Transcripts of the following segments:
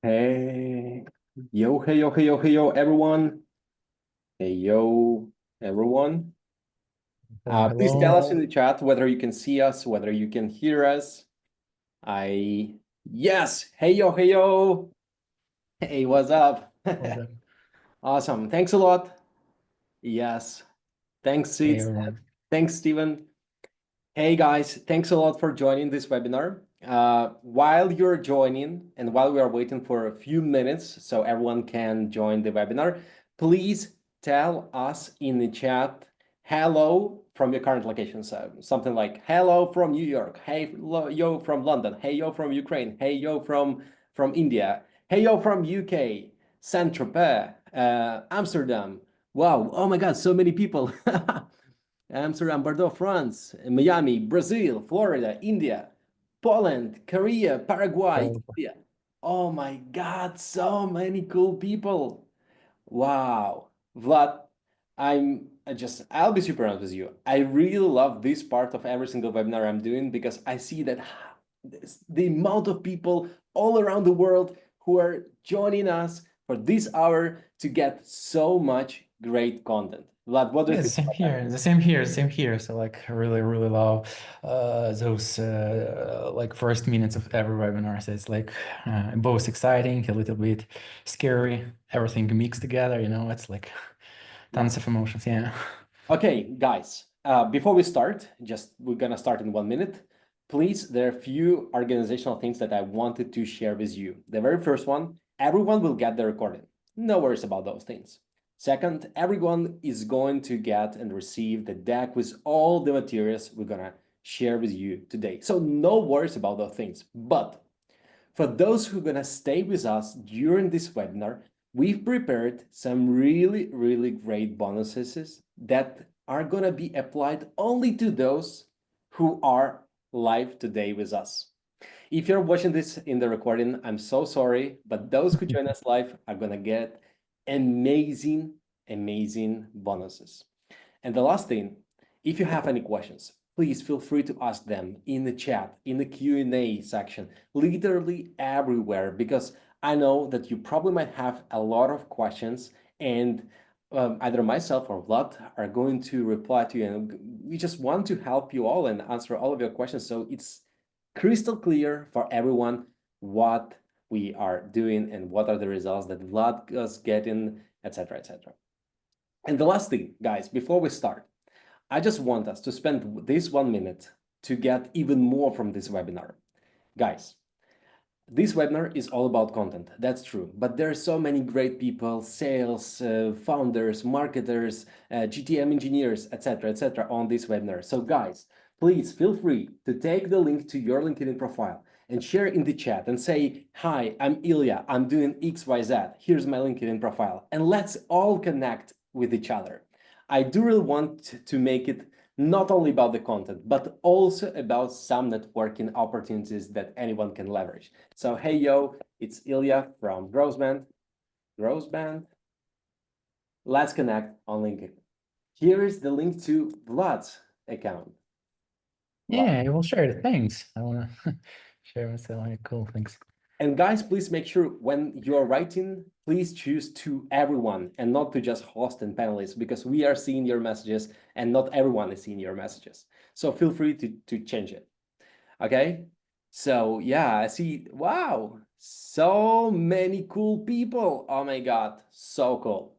Hey, yo, hey, yo, hey, yo, hey, yo, everyone. Hey, yo, everyone. Hello, Please tell us hello. in the chat whether you can see us, whether you can hear us. Yes. Hey, yo, hey, yo. Hey, what's up? Hold on. Awesome. Thanks a lot. Yes. Thanks, Hey, Seeds. everyone. Thanks, Steven. Hey guys, thanks a lot for joining this webinar. While you're joining and while we are waiting for a few minutes so everyone can join the webinar, please tell us in the chat, hello from your current location. So something like, hello from New York, hey yo from London, hey yo from Ukraine, hey yo from India, hey yo from UK, Saint-Tropez, Amsterdam. Wow, oh my God, so many people. Amsterdam, Bordeaux, France, Miami, Brazil, Florida, India, Poland, Korea, Paraguay, So, Italy. Oh my God, so many cool people. Wow. Vlad, I'll be super honest with you. I really love this part of every single webinar I'm doing because I see that the amount of people all around the world who are joining us for this hour to get so much great content. Vlad, what do you yeah, the think same about that? here. The same here. Same here. So, like, I really, really love those like first minutes of every webinar. So it's like both exciting, a little bit scary, everything mixed together. It's like Yeah. tons of emotions. Yeah. Okay, guys, before we start, we're gonna start in 1 minute. Please, there are a few organizational things that I wanted to share with you. The very first one, everyone will get the recording. No worries about those things. Second, everyone is going to get and receive the deck with all the materials we're gonna share with you today. So no worries about those things. But for those who are gonna stay with us during this webinar, we've prepared some really, really great bonuses that are gonna be applied only to those who are live today with us. If you're watching this in the recording, I'm so sorry, but those who join us live are gonna get amazing, amazing bonuses. And the last thing, if you have any questions, please feel free to ask them in the chat, in the Q&A section, literally everywhere, because I know that you probably might have a lot of questions and either myself or Vlad are going to reply to you. And we just want to help you all and answer all of your questions. So it's crystal clear for everyone what we are doing and what are the results that Vlad is getting, etc., etc. And the last thing, guys, before we start, I just want us to spend this 1 minute to get even more from this webinar. Guys, this webinar is all about content, that's true, but there are so many great people, sales, founders, marketers, GTM engineers, etc., on this webinar. So guys, please feel free to take the link to your LinkedIn profile and share in the chat and say, hi, I'm Ilya, I'm doing XYZ, here's my LinkedIn profile, and let's all connect with each other. I do really want to make it not only about the content, but also about some networking opportunities that anyone can leverage. So, hey, yo, it's Ilya from GrowthBand. GrowthBand. Let's connect on LinkedIn. Here is the link to Vlad's account. Vlad. Yeah, I will share it. Thanks. I wanna share with some cool things. And guys, please make sure when you're writing, please choose to everyone and not to just host and panelists, because we are seeing your messages and not everyone is seeing your messages. So feel free to change it. Okay. So yeah, I see. Wow, so many cool people. Oh my God, so cool.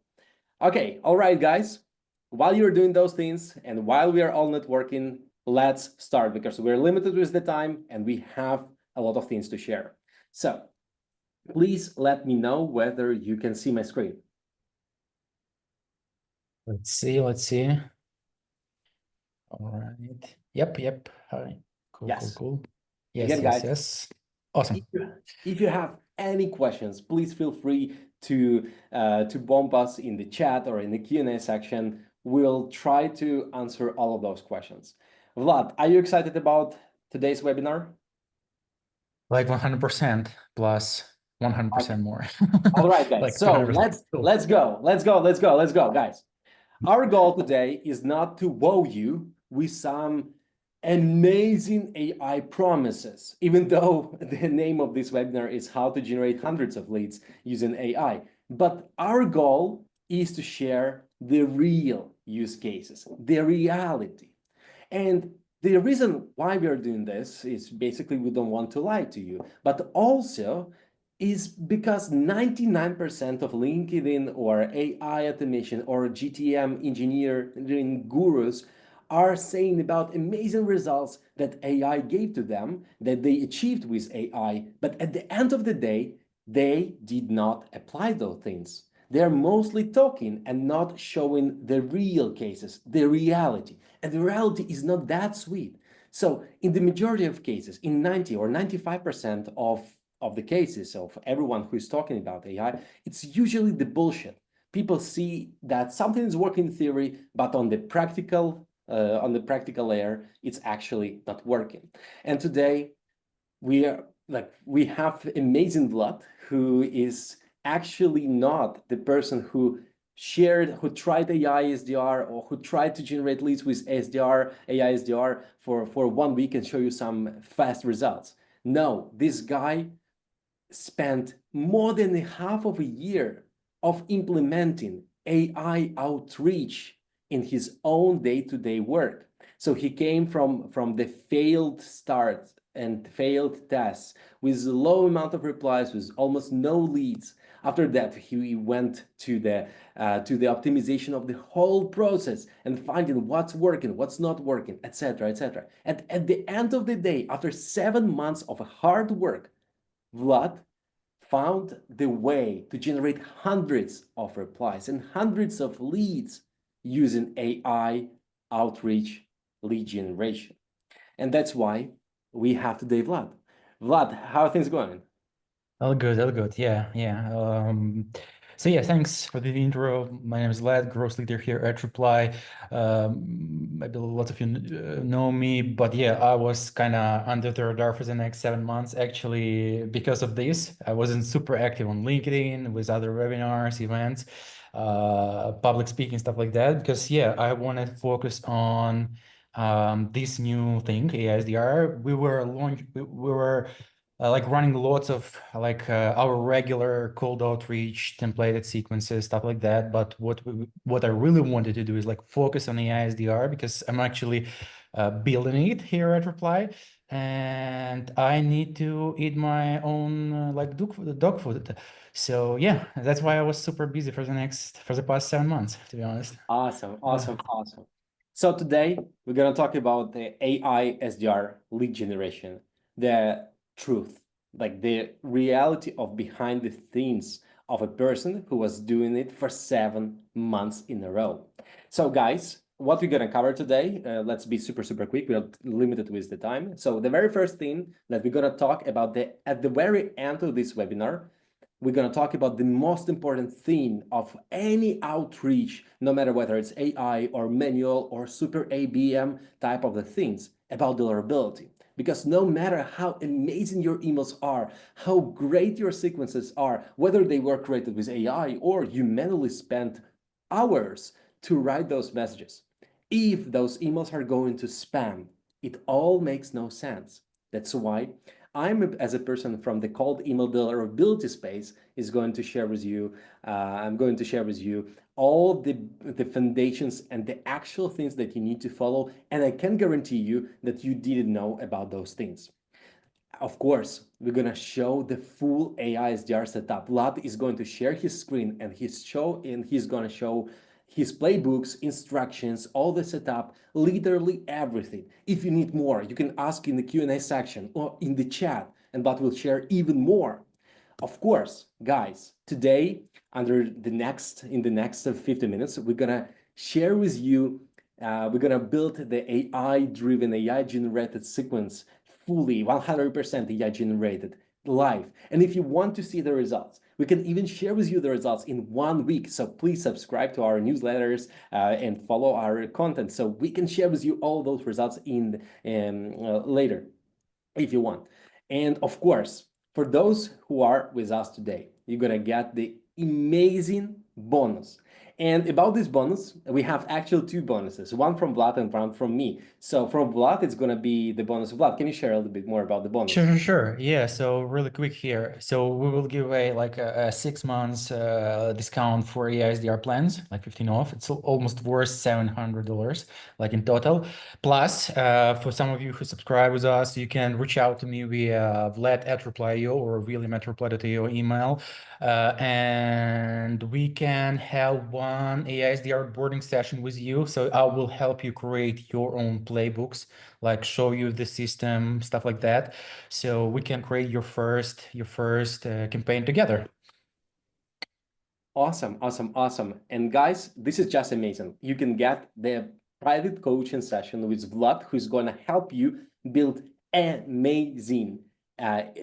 Okay, all right, guys. While you're doing those things and while we are all networking, let's start because we're limited with the time and we have a lot of things to share. So please let me know whether you can see my screen. Let's see. Let's see. All right. Yep. Hi. Yes. Cool. Again, Yes. guys, Yes. Awesome. if you have any questions, please feel free to bomb us in the chat or in the Q&A section. We'll try to answer all of those questions. Vlad, are you excited about today's webinar? Like 100% plus Okay. 100% more. All right, guys. Like So 200%. Cool. let's go, guys. Our goal today is not to wow you with some amazing AI promises, even though the name of this webinar is how to generate hundreds of leads using AI. But our goal is to share the real use cases, the reality. And the reason why we are doing this is basically we don't want to lie to you, but also is because 99% of LinkedIn or AI automation or GTM engineering gurus are saying about amazing results that AI gave to them, that they achieved with AI, but at the end of the day, they did not apply those things. They're mostly talking and not showing the real cases, the reality. And the reality is not that sweet. So in the majority of cases, in 90 or 95% of the cases of everyone who is talking about AI, it's usually the bullshit. People see that something is working in theory, but on the practical layer, it's actually not working. And today we have amazing Vlad, who is actually not the person who tried AI SDR or who tried to generate leads with SDR, AI SDR for 1 week and show you some fast results. No, this guy spent more than half of a year of implementing AI outreach in his own day-to-day work. So he came from the failed start and failed tests with a low amount of replies, with almost no leads. After that, he went to the optimization of the whole process and finding what's working, what's not working, etc., etc. And at the end of the day, after 7 months of hard work, Vlad found the way to generate hundreds of replies and hundreds of leads using AI outreach lead generation. And that's why we have today Vlad. Vlad, how are things going? All good, all good. Yeah, yeah. So yeah, thanks for the intro. My name is Vlad, growth leader here at Reply. Maybe a lot of you know me, but yeah, I was kind of under the radar for the next 7 months. Actually, because of this, I wasn't super active on LinkedIn with other webinars, events, public speaking, stuff like that. Because yeah, I wanted to focus on this new thing, AI SDR. We were like running lots of our regular cold outreach templated sequences, stuff like that. But what I really wanted to do is like focus on AI SDR because I'm actually building it here at Reply, and I need to eat my own dog food. So yeah, that's why I was super busy for the past 7 months, to be honest. Awesome, awesome, awesome. So today we're going to talk about the AI SDR lead generation, the truth, like the reality of behind the scenes of a person who was doing it for 7 months in a row. So guys, what we're going to cover today, let's be super, super quick. We're limited with the time. So the very first thing that we're going to talk about at the very end of this webinar, we're going to talk about the most important thing of any outreach, no matter whether it's AI or manual or super ABM type of the things, about deliverability. Because no matter how amazing your emails are, how great your sequences are, whether they were created with AI or you manually spent hours to write those messages, if those emails are going to spam, it all makes no sense. That's why as a person from the cold email deliverability space, is going to share with you. I'm going to share with you all the foundations and the actual things that you need to follow. And I can guarantee you that you didn't know about those things. Of course, we're going to show the full AI SDR setup. Vlad is going to share his screen and he's going to show his playbooks, instructions, all the setup, literally everything. If you need more, you can ask in the Q&A section or in the chat, and Vlad will share even more. Of course, guys, today, in the next 50 minutes, we're gonna share with you, we're gonna build the AI-driven, AI-generated sequence fully, 100% AI generated live. And if you want to see the results, we can even share with you the results in 1 week. So please subscribe to our newsletters and follow our content so we can share with you all those results later if you want. And of course, for those who are with us today, you're gonna get the amazing bonus. And about this bonus, we have actually two bonuses, one from Vlad and one from me. So from Vlad, it's going to be the bonus of Vlad. Can you share a little bit more about the bonus? Sure. Yeah. So really quick here. So we will give away like a 6 months discount for AISDR plans, like 15 off. It's almost worth $700, like in total. Plus, for some of you who subscribe with us, you can reach out to me via Vlad@reply.io or William@reply.io email. And we can have one AISDR boarding session with you. So I will help you create your own playbooks, like show you the system, stuff like that. So we can create your first campaign together. Awesome, awesome, awesome. And guys, this is just amazing. You can get the private coaching session with Vlad, who's going to help you build amazing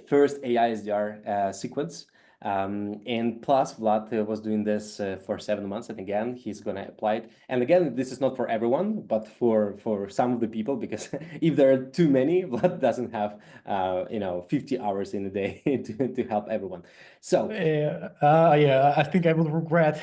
first AI SDR sequence. And plus, Vlad was doing this for 7 months, and again, he's going to apply it. And again, this is not for everyone, but for some of the people, because if there are too many, Vlad doesn't have 50 hours in a day to help everyone. So yeah, I think I will regret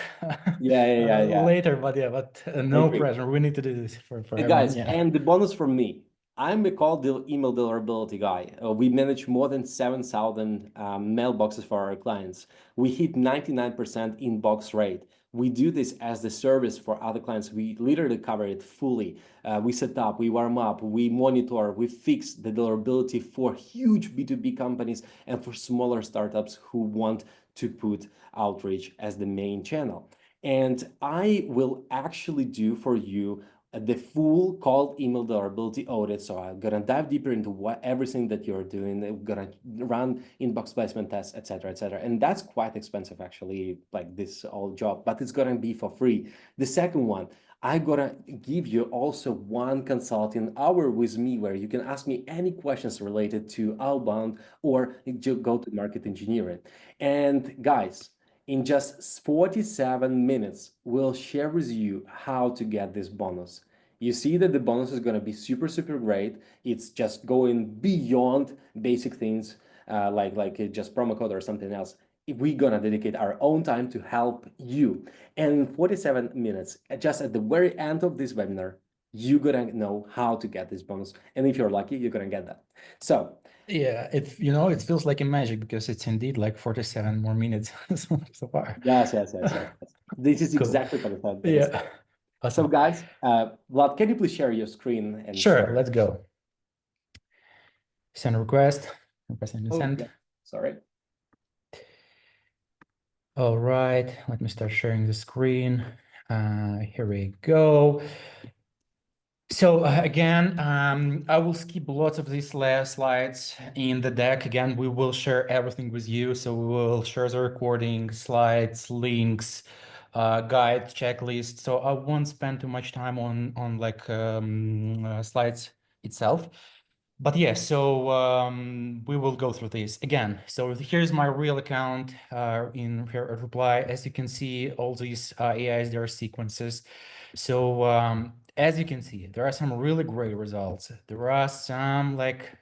yeah. later, but I no agree. pressure. We need to do this for Hey everyone. guys, Yeah. and the bonus from me. I'm a call email deliverability guy. We manage more than 7,000 mailboxes for our clients. We hit 99% inbox rate. We do this as the service for other clients. We literally cover it fully. We set up, we warm up, we monitor, we fix the deliverability for huge B2B companies and for smaller startups who want to put outreach as the main channel. And I will actually do for you the full cold email deliverability audit. So I'm gonna dive deeper into everything that you're doing. I'm gonna run inbox placement tests, etc., etc. And that's quite expensive, actually, like this whole job, but it's gonna be for free. The second one, I'm gonna give you also one consulting hour with me where you can ask me any questions related to outbound or go-to-market engineering. And guys, in just 47 minutes, we'll share with you how to get this bonus. You see that the bonus is going to be super, super great. It's just going beyond basic things like just promo code or something else. We're going to dedicate our own time to help you. And in 47 minutes, just at the very end of this webinar, you're going to know how to get this bonus. And if you're lucky, you're going to get that. So Yeah, it feels like a magic because it's indeed like 47 more minutes so far. yes. This is Cool. exactly 45 minutes. Yeah. So Awesome. guys, Vlad, can you please share your screen and Sure, share? let's go. Send request. Request and Oh, send. yeah. Sorry. All right, let me start sharing the screen. Here we go. So again, I will skip lots of these last slides in the deck. Again, we will share everything with you. So we will share the recording, slides, links, guide, checklist. So I won't spend too much time on like slides itself. But yeah, so we will go through this again. So here's my real account in here at Reply. As you can see, all these AIs, there are sequences. So as you can see, there are some really great results. There are some like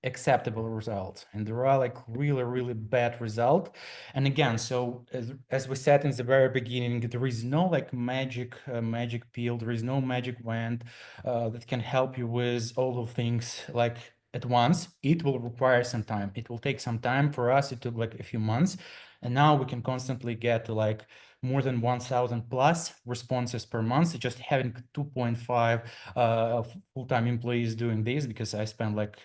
acceptable results, and there are like really bad result. And again, so as we said in the very beginning, there is no like magic pill, there is no magic wand that can help you with all of things like at once. It will require some time. It will take some time. For us, it took like a few months, and now we can constantly get to like more than 1,000 plus responses per month. So just having 2.5 full-time employees doing this, because I spend like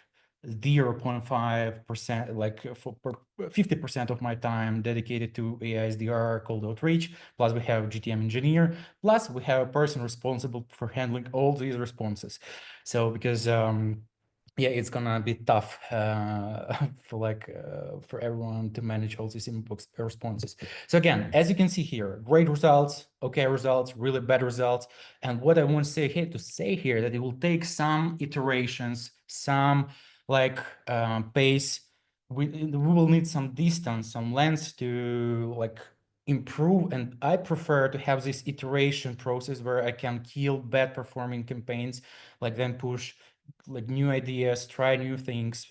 0.5%, like for 50% of my time dedicated to AISDR cold outreach. Plus we have GTM engineer. Plus we have a person responsible for handling all these responses. So because yeah, it's gonna be tough for everyone to manage all these inbox responses. So again, as you can see here, great results, okay results, really bad results. And what I want to say here that it will take some iterations, some like pace. We will need some distance, some length to like improve. And I prefer to have this iteration process where I can kill bad performing campaigns, like then push like new ideas, try new things,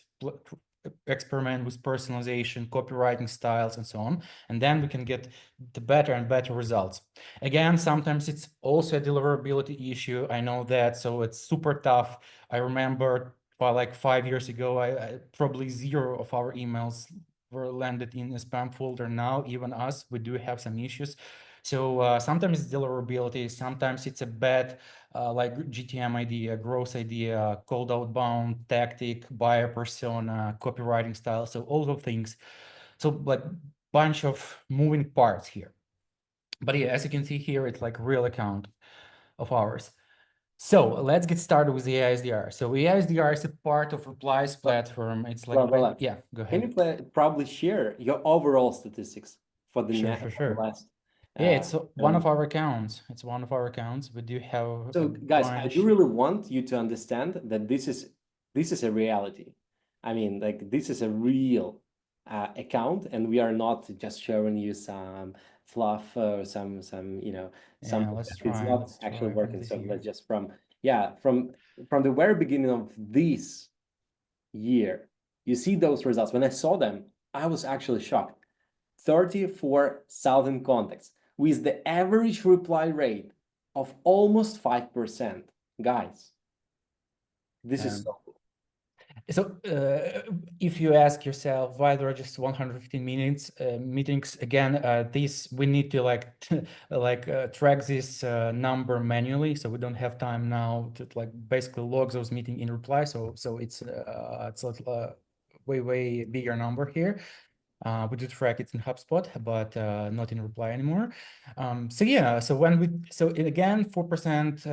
experiment with personalization, copywriting styles, and so on. And then we can get the better and better results. Again, sometimes it's also a deliverability issue. I know that, so it's super tough. I remember like 5 years ago, I probably 0 of our emails were landed in a spam folder. Now, even us, we do have some issues. So sometimes it's deliverability, sometimes it's a bad like GTM idea, growth idea, cold outbound tactic, buyer persona, copywriting style. So all those things. So like bunch of moving parts here. But yeah, as you can see here, it's like real account of ours. So let's get started with the AI SDR. So AI SDR is a part of replies platform. It's like, yeah, go Can ahead. you probably share your overall statistics for the Sure, net sure, for the sure. last? Yeah, it's one of Um, our accounts. It's one of our accounts. We do have a so guys, I do bunch. really want you to understand that this is a reality. I mean, like this is a real account, and we are not just showing you some fluff or some Yeah, something let's that is try. not Let's actually try from working. this So here. let's just from the very beginning of this year, you see those results. When I saw them, I was actually shocked. 34,000 contacts with the average reply rate of almost 5%. Guys, this is Um, so cool. So if you ask yourself why there are just 115 minutes meetings, again, this we need to like track this number manually. So we don't have time now to like basically log those meeting in reply. So it's way bigger number here. We do track it in HubSpot, but not in reply anymore. So yeah, so again, 4%,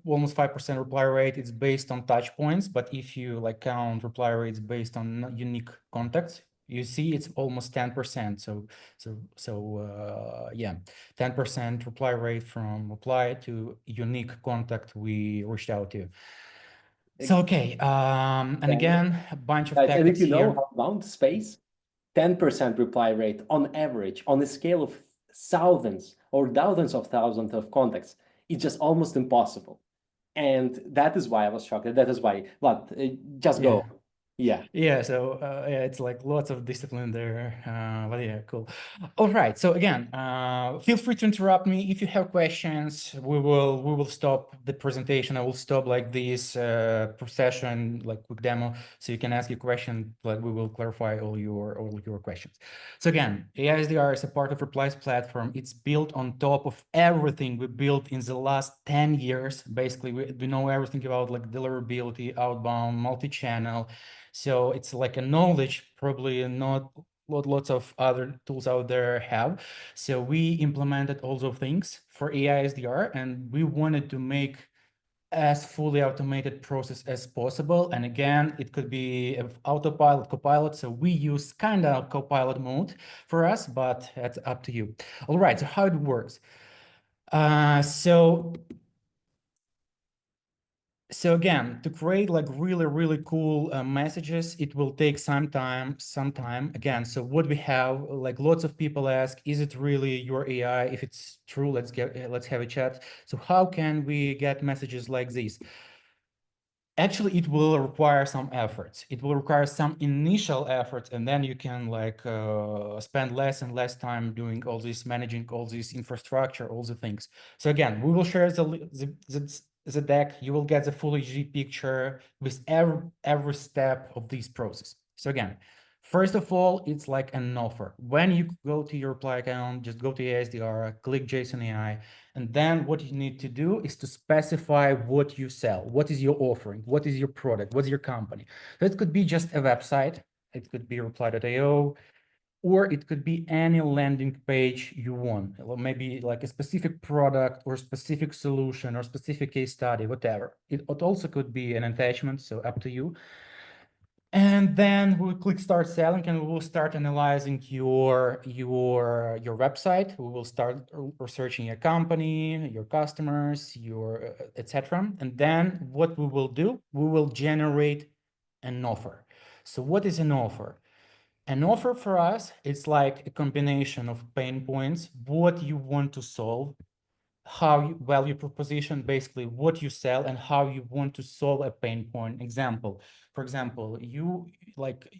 almost 5% reply rate, it's based on touch points. But if you like count reply rates based on unique contacts, you see it's almost 10%. So yeah, 10% reply rate from reply to unique contact we reached out to. So okay, and again, a bunch of Guys, and if tactics you know here. outbound space, 10% reply rate on average on a scale of thousands or thousands of thousands of contacts, it's just almost impossible. And that is why I was shocked. That is why, but just Yeah. go. Yeah. Yeah, so yeah, it's like lots of discipline there. But yeah, cool. All right. So again, feel free to interrupt me if you have questions. We will stop the presentation. I will stop like this session, like quick demo, so you can ask your question. Like we will clarify all your questions. So again, AISDR is a part of Replies platform. It's built on top of everything we built in the last 10 years. Basically, we know everything about like deliverability, outbound, multi-channel. So it's like a knowledge probably not lots of other tools out there have. So we implemented all those things for AI SDR, and we wanted to make as fully automated process as possible. And again, it could be autopilot, copilot. So we use kind of copilot mode for us, but it's up to you. All right, so how it works. So again, to create like really cool messages, it will take some time. Again, so what we have, like lots of people ask, is it really your AI? If it's true, let's have a chat. So how can we get messages like this? Actually, it will require some efforts. It will require some initial efforts, and then you can like spend less and less time doing all this, managing all this infrastructure, all the things. So again, we will share the deck. You will get the full HD picture with every step of this process. So again, first of all, it's like an offer. When you go to your reply account, just go to ASDR, click Jason AI, and then what you need to do is to specify what you sell. What is your offering? What is your product? What's your company? So it could be just a website. It could be reply.io, or it could be any landing page you want. Or maybe like a specific product or specific solution or specific case study, whatever. It also could be an attachment, so up to you. And then we'll click start selling, and we will start analyzing your website. We will start researching your company, your customers, your etc. And then what we will do, we will generate an offer. So what is an offer? An offer for us, it's like a combination of pain points, what you want to solve, value proposition, basically what you sell and how you want to solve a pain point. Example, for example, you like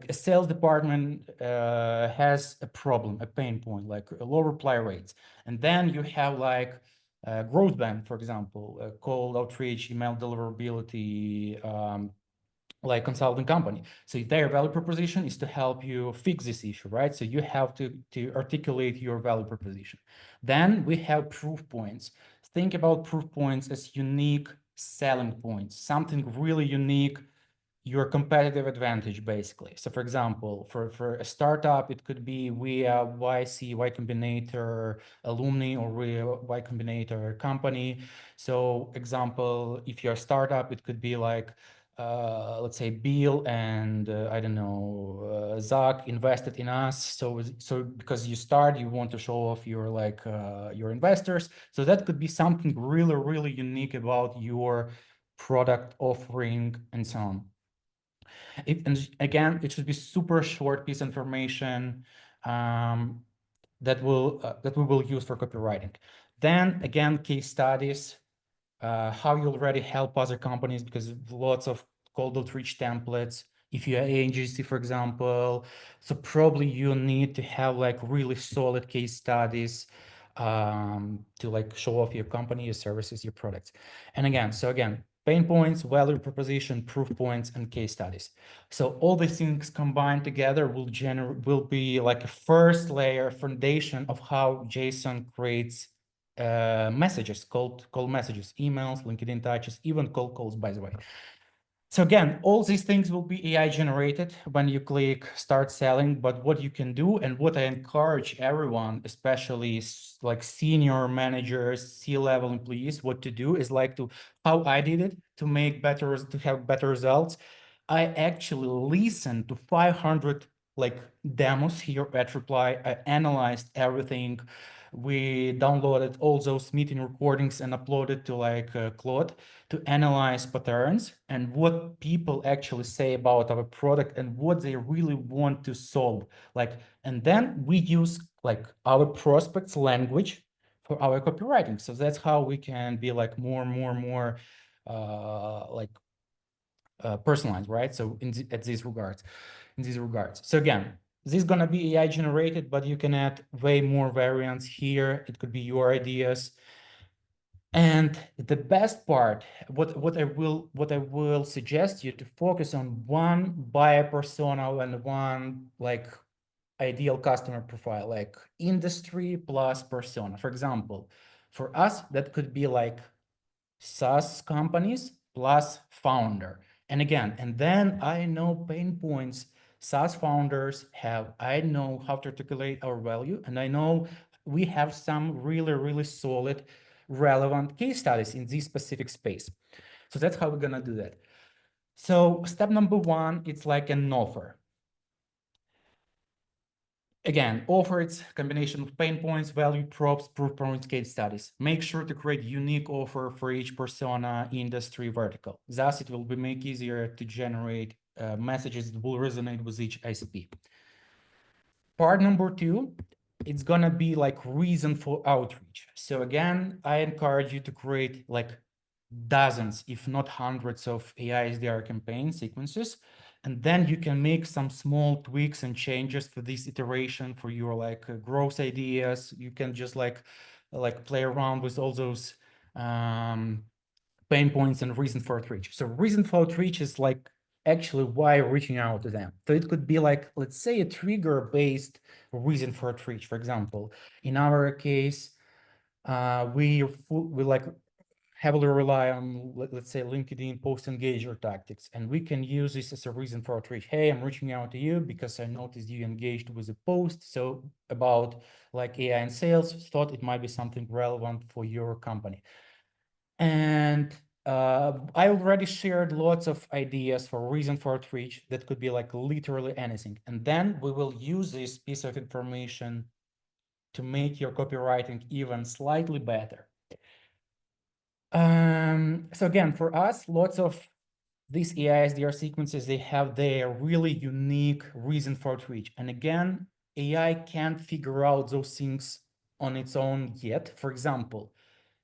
a sales department has a problem, a pain point, like low reply rates, and then you have like GrowthBand, for example, cold outreach, email deliverability, like consulting company. So their value proposition is to help you fix this issue, right? So you have to articulate your value proposition. Then we have proof points. Think about proof points as unique selling points, something really unique, your competitive advantage, basically. So for example, for a startup, it could be we are YC, Y Combinator alumni, or we are Y Combinator company. So example, if you're a startup, it could be like, let's say Bill and I don't know, Zach invested in us. So because you start, you want to show off your like your investors. So that could be something really, really unique about your product offering and so on. And again, it should be super short piece of information that we will use for copywriting. Then again, case studies, how you already help other companies, because lots of cold outreach templates. If you're an agency, for example, so probably you need to have like really solid case studies to like show off your company, your services, your products. And again, pain points, value proposition, proof points, and case studies. So all these things combined together will be like a first layer foundation of how Jason creates messages, cold messages, emails, LinkedIn touches, even cold calls, by the way. So again, all these things will be AI generated when you click start selling. But what you can do, and what I encourage everyone, especially like senior managers, C-level employees, what to do is like how I did it to have better results. I actually listened to 500 like demos here at Reply. I analyzed everything. We downloaded all those meeting recordings and uploaded to like Claude to analyze patterns and what people actually say about our product and what they really want to solve. Like, and then we use like our prospects language for our copywriting. So that's how we can be like more personalized, right? So in these regards. So again, this is gonna be AI generated, but you can add way more variants here. It could be your ideas. And the best part, what I will suggest you to focus on one buyer persona and one like ideal customer profile, like industry plus persona. For example, for us, that could be like SaaS companies plus founder. And again, and then I know pain points SaaS founders have. I know how to articulate our value, and I know we have some really, really solid, relevant case studies in this specific space. So that's how we're gonna do that. So step number one, it's like an offer. Again, offer its combination of pain points, value props, proof points, case studies. Make sure to create unique offer for each persona, industry, vertical. Thus, it will be make easier to generate messages that will resonate with each ICP. Part number two, it's gonna be like reason for outreach. So again, I encourage you to create like dozens, if not hundreds of AI SDR campaign sequences. And then you can make some small tweaks and changes for this iteration for your like growth ideas. You can just like play around with all those pain points and reason for outreach. So reason for outreach is like actually why reaching out to them. So it could be like, let's say a trigger-based reason for outreach. For example, in our case, we like heavily rely on, let's say, LinkedIn post-engager tactics, and we can use this as a reason for outreach. Hey, I'm reaching out to you because I noticed you engaged with a post so about like AI and sales, thought it might be something relevant for your company. And I already shared lots of ideas for reason for outreach that could be like literally anything. And then we will use this piece of information to make your copywriting even slightly better. So again, for us, lots of these AI SDR sequences, they have their really unique reason for outreach. And again, AI can't figure out those things on its own yet. For example,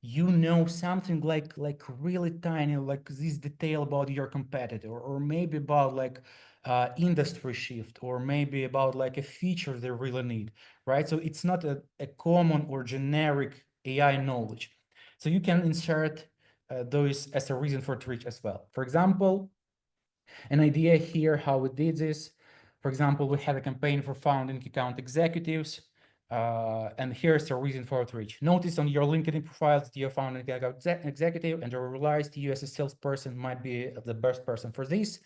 you know something like really tiny, like this detail about your competitor, or maybe about like industry shift, or maybe about like a feature they really need, right? So it's not a common or generic AI knowledge. So you can insert those as a reason for reach as well. For example, an idea here how we did this. For example, we had a campaign for founding account executives. And here's a reason for outreach. Notice on your LinkedIn profile that you're founding account executive, and you realized you as a salesperson might be the best person for this.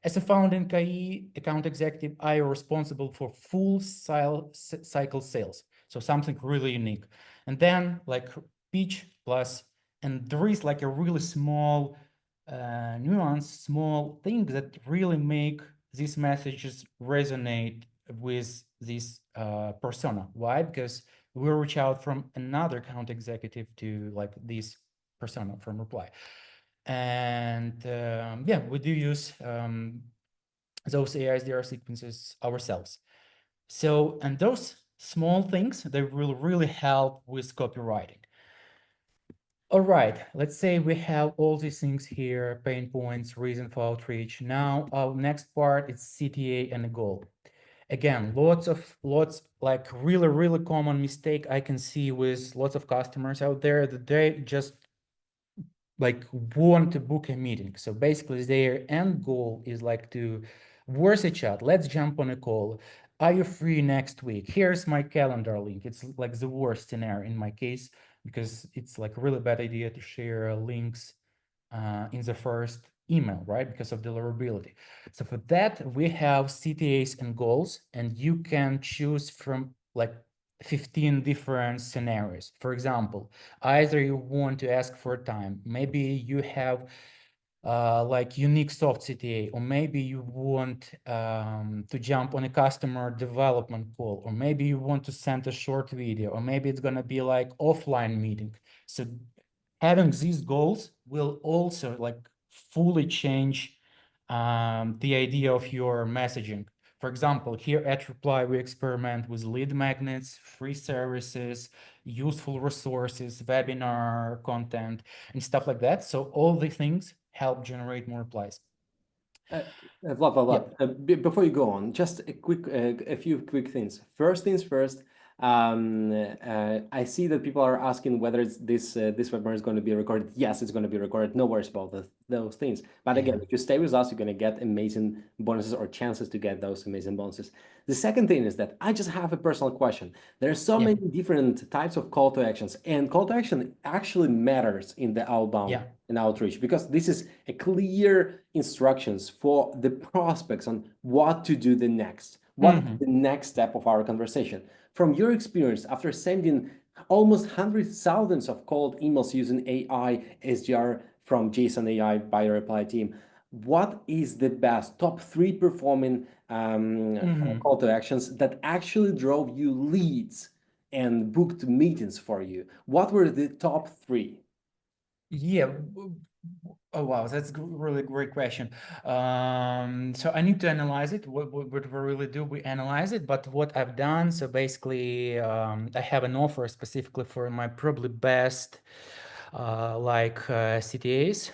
As a founding KE account executive, I am responsible for full cycle sales. So something really unique. And then like pitch plus, and there is like a really small nuance, small things that really make these messages resonate with this persona. Why? Because we reach out from another account executive to like this persona from reply. And yeah, we do use those AI SDR sequences ourselves. So, and those small things, they will really help with copywriting. All right, let's say we have all these things here, pain points, reason for outreach. Now our next part is CTA and a goal. Again, lots like really common mistake I can see with lots of customers out there that they just like want to book a meeting. So basically their end goal is like to worth a chat. Let's jump on a call. Are you free next week? Here's my calendar link. It's like the worst scenario in my case, because it's like a really bad idea to share links in the first email, right? Because of deliverability. So for that, we have CTAs and goals, and you can choose from like 15 different scenarios. For example, either you want to ask for time, maybe you have like unique soft CTA, or maybe you want to jump on a customer development call, or maybe you want to send a short video, or maybe it's gonna be like offline meeting. So having these goals will also like fully change the idea of your messaging. For example, here at Reply, we experiment with lead magnets, free services, useful resources, webinar content, and stuff like that. So all the things help generate more replies. Blah, blah, blah. Yeah. Before you go on, just a few quick things. First things first, I see that people are asking whether this webinar is going to be recorded. Yes, it's going to be recorded. No worries about those things. But again, Yeah. if you stay with us, you're going to get amazing bonuses or chances to get those amazing bonuses. The second thing is that I just have a personal question. There are so Yeah. many different types of call to actions, and call to action actually matters in the outbound Yeah. and outreach, because this is a clear instructions for the prospects on what to do the next, what is the next step of our conversation. From your experience, after sending almost hundreds thousands of cold emails using AI SDR from Jason AI by your reply team, what is the best top 3 performing call to actions that actually drove you leads and booked meetings for you? What were the top 3? Yeah. Oh wow, that's a really great question. So I need to analyze it. What we really do, we analyze it. But what I've done, so basically, I have an offer specifically for my probably best CTAs.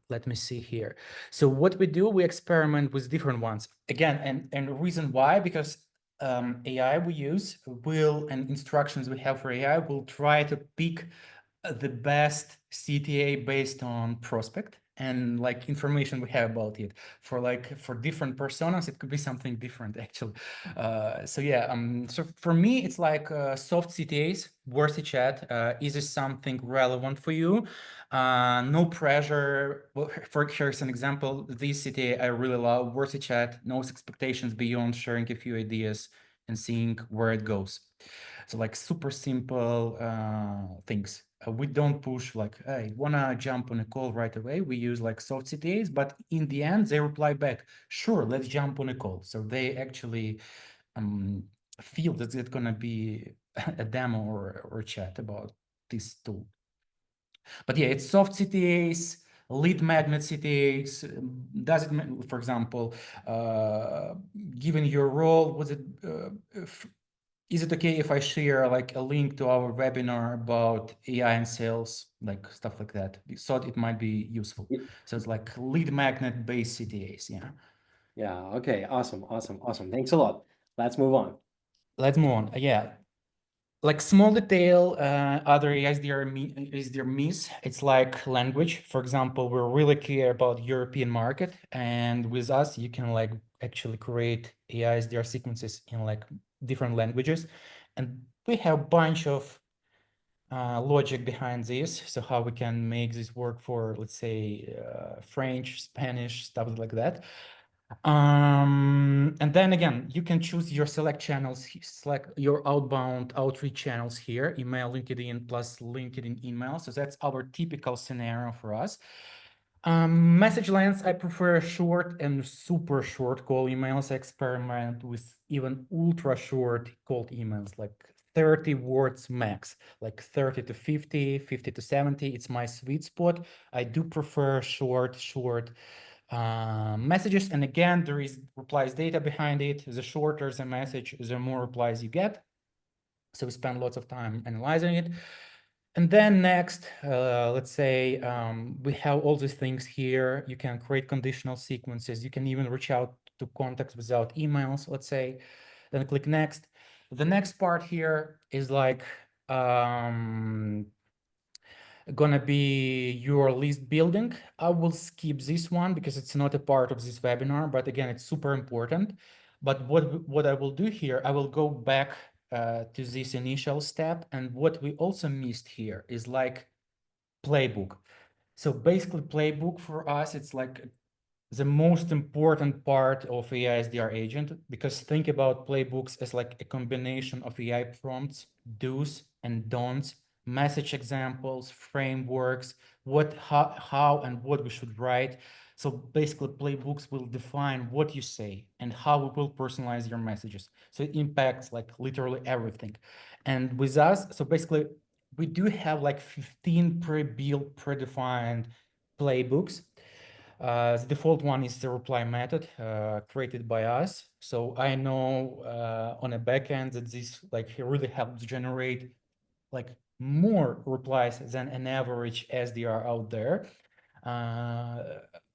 Let me see here. So what we do, we experiment with different ones. Again, and the reason why, because AI we use will, and instructions we have for AI will try to pick the best CTA based on prospect and like information we have about it. For different personas, it could be something different actually. So yeah, so for me, it's like soft CTAs, worth a chat. Is this something relevant for you? No pressure. Well, here's an example. This CTA I really love, worth a chat, no expectations beyond sharing a few ideas and seeing where it goes. So like super simple things. We don't push like, hey, wanna jump on a call right away. We use like soft CTAs, but in the end they reply back, sure, let's jump on a call. So they actually feel that it's gonna be a demo or a chat about this tool. But yeah, it's soft CTAs, lead magnet CTAs. Does it, for example, given your role, was it Is it okay if I share like a link to our webinar about AI and sales, like stuff like that? We thought it might be useful. So it's like lead magnet based CTAs. Yeah. Yeah. Okay. Awesome. Awesome. Awesome. Thanks a lot. Let's move on. Let's move on. Yeah. Like small detail, other SDR miss, it's like language. For example, we're really clear about European market, and with us, you can like actually create AI SDR sequences in like different languages. And we have a bunch of logic behind this. So how we can make this work for, let's say, French, Spanish, stuff like that. And then again, you can choose your select channels, select your outbound outreach channels here, email, LinkedIn plus LinkedIn email. So that's our typical scenario for us. Message lengths, I prefer short and super short cold emails. I experiment with even ultra short cold emails, like 30 words max, like 30 to 50, 50 to 70. It's my sweet spot. I do prefer short messages. And again, there is replies data behind it. The shorter the message, the more replies you get. So we spend lots of time analyzing it. And then next, let's say we have all these things here. You can create conditional sequences. You can even reach out to contacts without emails, let's say. Then click next. The next part here is like gonna be your list building. I will skip this one because it's not a part of this webinar, but again, it's super important. But what I will do here, I will go back to this initial step. And what we also missed here is like playbook. So basically playbook for us, it's like the most important part of AI SDR agent, because think about playbooks as like a combination of AI prompts, do's and don'ts, message examples, frameworks, how and what we should write. So basically playbooks will define what you say and how we will personalize your messages. So it impacts like literally everything. And with us, so basically we do have like 15 pre-built, predefined playbooks. The default one is the reply method created by us. So I know on a backend that this like really helps generate like more replies than an average SDR out there.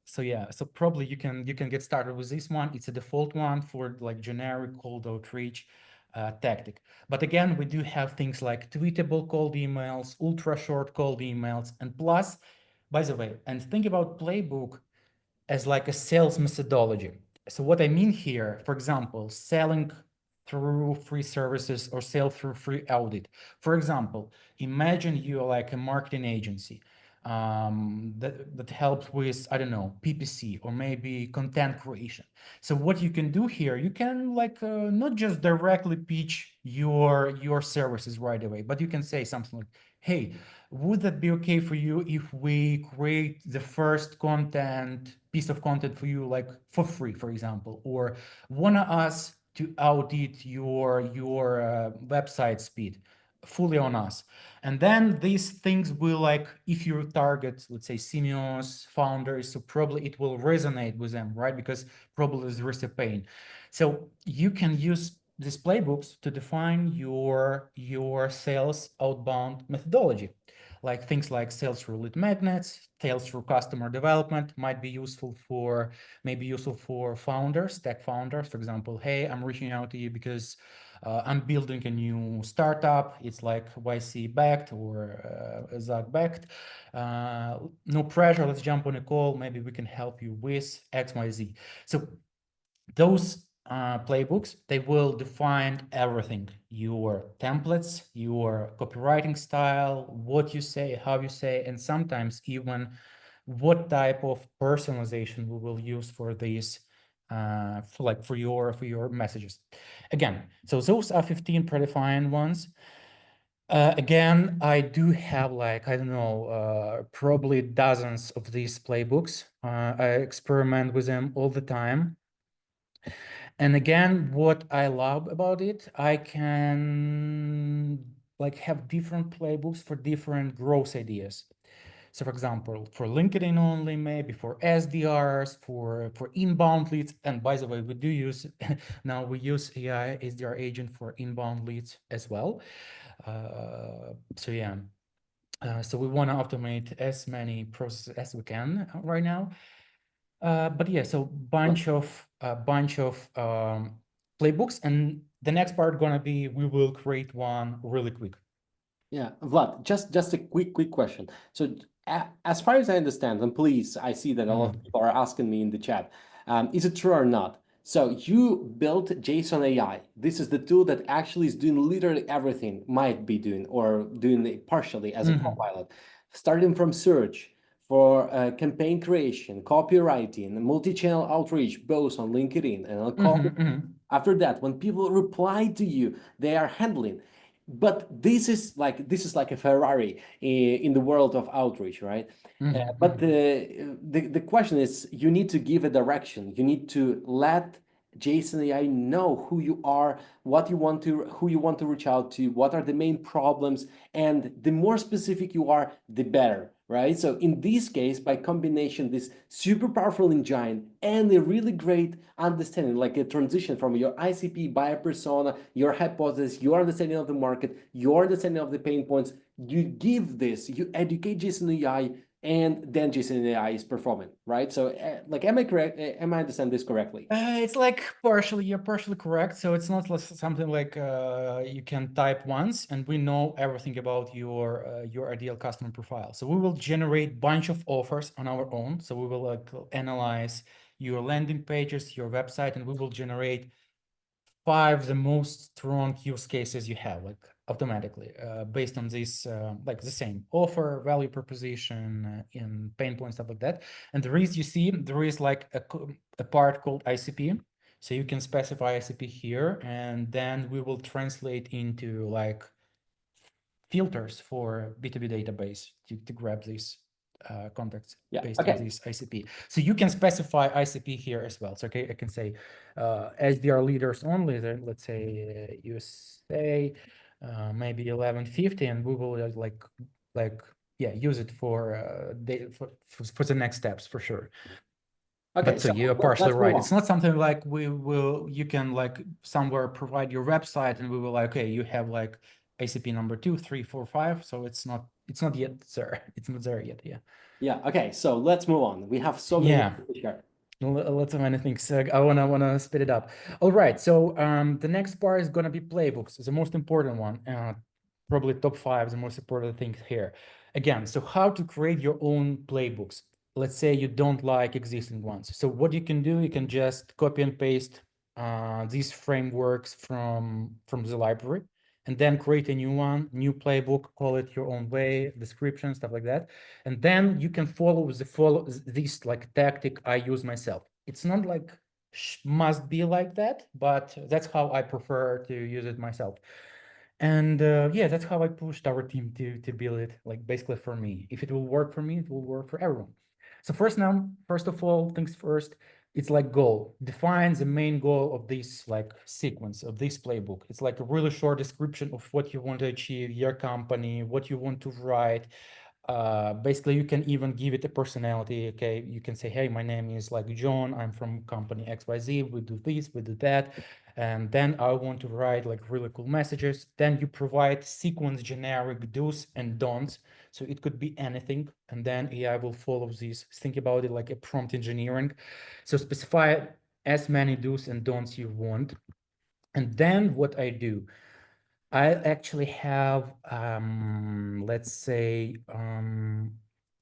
So yeah, so probably you can get started with this one. It's a default one for like generic cold outreach tactic. But again, we do have things like tweetable cold emails, ultra short cold emails, and plus, by the way, and think about playbook as like a sales methodology. So what I mean here, for example, selling through free services or sell through free audit. For example, imagine you're like a marketing agency that helps with, I don't know, PPC or maybe content creation. So what you can do here, you can like not just directly pitch your services right away, but you can say something like, hey, would that be okay for you if we create the first piece of content for you, like for free, for example, or want us to audit your website speed fully on us? And then these things will like, if you target, let's say, seniors, founders, so probably it will resonate with them, right? Because probably there is a pain. So you can use these playbooks to define your sales outbound methodology, like things like sales through lead magnets, sales through customer development might be useful for, maybe useful for founders, tech founders, for example. Hey, I'm reaching out to you because I'm building a new startup. It's like YC backed or Zach backed. No pressure. Let's jump on a call. Maybe we can help you with XYZ. So those playbooks, they will define everything: your templates, your copywriting style, what you say, how you say, and sometimes even what type of personalization we will use for these for your messages. Again, so those are 15 predefined ones. Again, I do have like, I don't know, probably dozens of these playbooks. I experiment with them all the time. And again, what I love about it, I can like have different playbooks for different growth ideas. So for example, for LinkedIn only, maybe for SDRs, for inbound leads. And by the way, we do use, now we use AI SDR agent for inbound leads as well. So yeah, so we want to automate as many processes as we can right now. But yeah, so bunch of playbooks, and the next part gonna be we will create one really quick. Yeah, Vlad, just a quick question. So as far as I understand, and please, I see that a lot of people are asking me in the chat, is it true or not? So you built Jason AI. This is the tool that actually is doing literally everything, might be doing, or doing it partially as a copilot, starting from search for campaign creation, copywriting, multi-channel outreach, both on LinkedIn and on call. After that, when people reply to you, they are handling. But this is like a Ferrari in the world of outreach, right? But the question is, you need to give a direction. You need to let Jason AI know who you are, what you want to, who you want to reach out to, what are the main problems, and the more specific you are, the better, right? So in this case, by combination, this super powerful engine and a really great understanding, like a transition from your ICP, buyer persona, your hypothesis, your understanding of the market, your understanding of the pain points, you give this, you educate Jason AI, and then Jason AI is performing, right? So, like, am I correct? Am I understand this correctly? It's like you're partially correct. So it's not something like you can type once and we know everything about your ideal customer profile. So we will generate bunch of offers on our own. So we will like analyze your landing pages, your website, and we will generate 5 the most strong use cases you have, like automatically, based on this, like the same offer, value proposition, in pain points, stuff like that. And there is, you see, there is like a part called ICP. So you can specify ICP here, and then we will translate into like filters for B2B database to grab these contacts based on this ICP. So you can specify ICP here as well. So okay, I can say SDR leaders only, then let's say you say maybe 1150, and we will yeah, use it for the next steps for sure. Okay, But so you're partially right. It's not something like you can like somewhere provide your website and we will like, okay, you have like ICP number 2, 3, 4, 5. So it's not yet there. It's not there yet. Yeah. Yeah. Okay. So let's move on. We have so many to share. Lots of many things. I wanna speed it up. All right. So the next part is gonna be playbooks. It's the most important one. Probably top 5, the most important thing here. Again, so how to create your own playbooks. Let's say you don't like existing ones. So what you can do, you can just copy and paste these frameworks from the library, and then create a new one, new playbook, call it your own way, description, stuff like that. And then you can follow this like tactic I use myself. It's not like must be like that, but that's how I prefer to use it myself. And yeah, that's how I pushed our team to build it, like basically for me. If it will work for me, it will work for everyone. So first of all, things first, it's like goal. Define the main goal of this like sequence of this playbook. It's like a really short description of what you want to achieve, your company, what you want to write. Basically, you can even give it a personality. Okay, you can say, hey, my name is like John, I'm from company XYZ, we do this, we do that. And then I want to write like really cool messages. Then you provide sequence generic do's and don'ts. So it could be anything. And then AI will follow these. Think about it like a prompt engineering. So specify as many do's and don'ts you want. And then what I do, I actually have, let's say,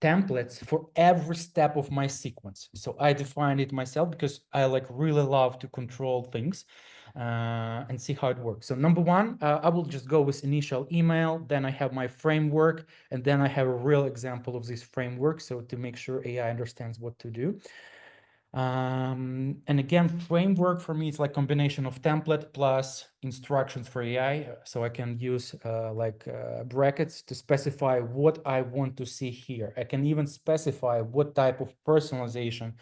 templates for every step of my sequence. So I define it myself because I like really love to control things and see how it works. So number one, I will just go with initial email. Then I have my framework, and then I have a real example of this framework. So to make sure AI understands what to do. And again, framework for me is like combination of template plus instructions for AI. So I can use brackets to specify what I want to see here. I can even specify what type of personalization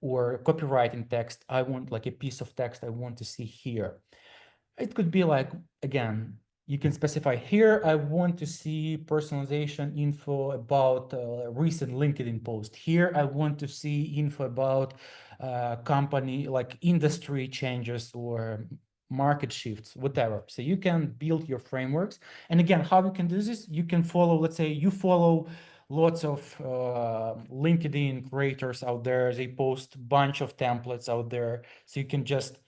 or copywriting text I want, like a piece of text I want to see here. It could be like, again, you can specify here, I want to see personalization info about recent LinkedIn post. Here, I want to see info about company, like industry changes or market shifts, whatever. So you can build your frameworks. And again, how you can do this, you can follow, let's say you follow lots of LinkedIn creators out there. They post a bunch of templates out there. So you can just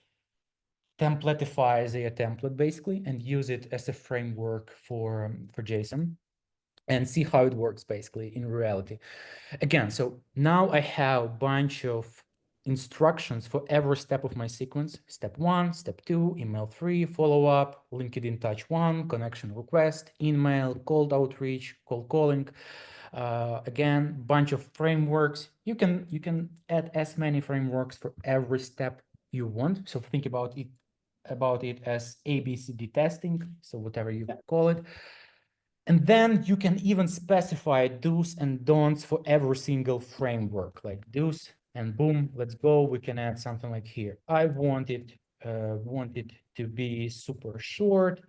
templatify their template basically and use it as a framework for JSON and see how it works basically in reality. Again, so now I have a bunch of instructions for every step of my sequence. Step 1, step 2, email 3, follow-up, LinkedIn touch 1, connection request, email, cold outreach, cold calling. Again, bunch of frameworks. You can add as many frameworks for every step you want. So think about it as ABCD testing, so whatever you call it. And then you can even specify do's and don'ts for every single framework, like do's, and boom, let's go. We can add something like here. I want it to be super short,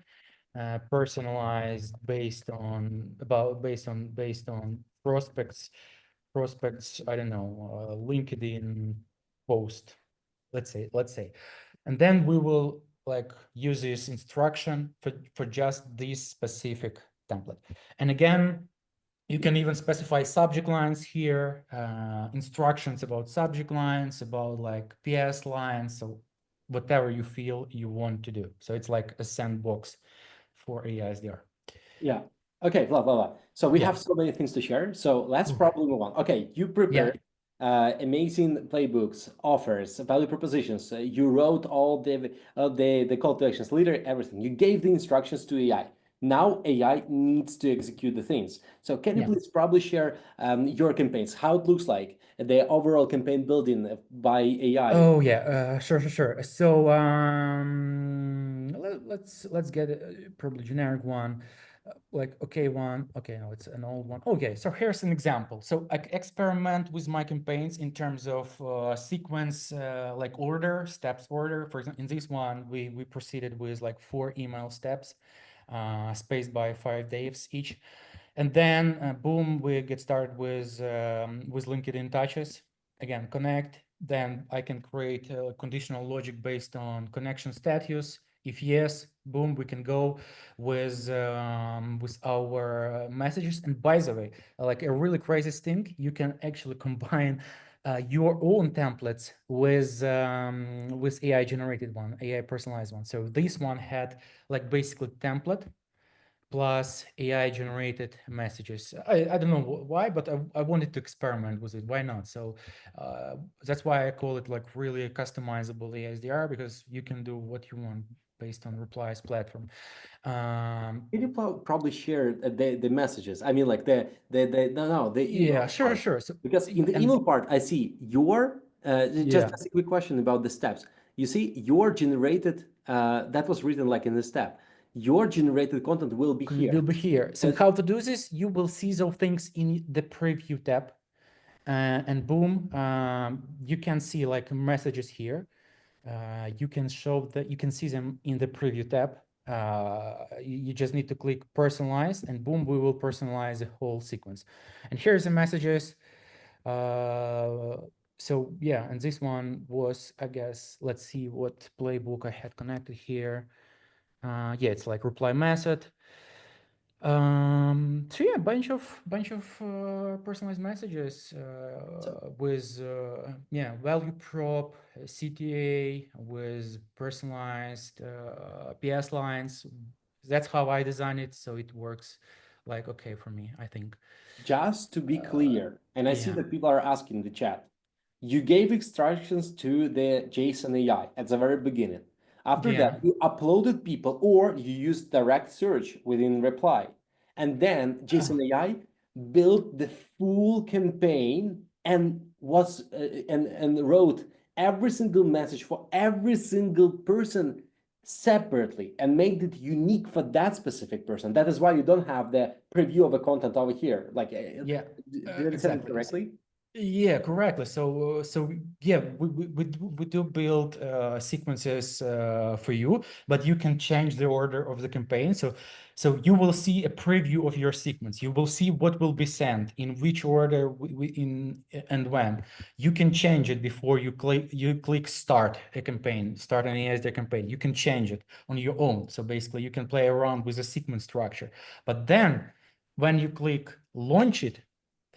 personalized based on prospects. I don't know, LinkedIn post, let's say. And then we will like use this instruction for just this specific template. And again, you can even specify subject lines here, instructions about subject lines, about like PS lines, so whatever you feel you want to do. So it's like a sandbox for AI SDR. Yeah. Okay, blah, blah, blah. So we Yeah. have so many things to share. So let's Ooh. probably move on. Okay, you Yeah. prepared amazing playbooks, offers, value propositions. You wrote all the call to actions, leader, everything. You gave the instructions to AI. Now AI needs to execute the things. So can you Yeah. please probably share your campaigns, how it looks like, the overall campaign building by AI? Oh yeah, sure. So let's get probably generic one, like okay one. Okay, no, it's an old one. Okay, so here's an example. So I experiment with my campaigns in terms of sequence, like order, steps order. For example, in this one, we proceeded with like 4 email steps, spaced by 5 days each. And then boom, we get started with LinkedIn touches. Again, connect. Then I can create a conditional logic based on connection status. If yes, boom, we can go with our messages. And by the way, like a really crazy thing, you can actually combine your own templates with AI generated one, AI personalized one. So this one had like basically template plus AI generated messages. I don't know why, but I wanted to experiment with it. Why not? So that's why I call it like really a customizable AI SDR, because you can do what you want based on replies platform. Can you probably share the messages? I mean, like the Yeah, email sure, part. sure. So Because in the and email part, I see your yeah, just a quick question about the steps. You see, your generated that was written like in the step. Your generated content will be will here. be here. So how to do this? You will see those things in the preview tab, and boom, you can see like messages here. You can see them in the preview tab. You just need to click personalize and boom, we will personalize the whole sequence. And here's the messages. So yeah, and this one was, I guess, let's see what playbook I had connected here. Yeah, it's like reply method. So yeah, bunch of personalized messages with yeah, value prop, CTA with personalized PS lines. That's how I design it, so it works like okay for me, I think. Just to be clear, and I see Yeah, that people are asking in the chat, you gave instructions to the Jason AI at the very beginning. After yeah, that, you uploaded people or you used direct search within reply. And then Jason AI built the full campaign and and wrote every single message for every single person separately and made it unique for that specific person. That is why you don't have the preview of a content over here. Like, yeah, did I understand it exactly. correctly? Yeah, correctly. So yeah, we do build sequences for you, but you can change the order of the campaign. So you will see a preview of your sequence. You will see what will be sent in which order in and when. You can change it before you click start a campaign, start an ASD campaign. You can change it on your own. So basically, you can play around with the sequence structure. But then when you click launch it,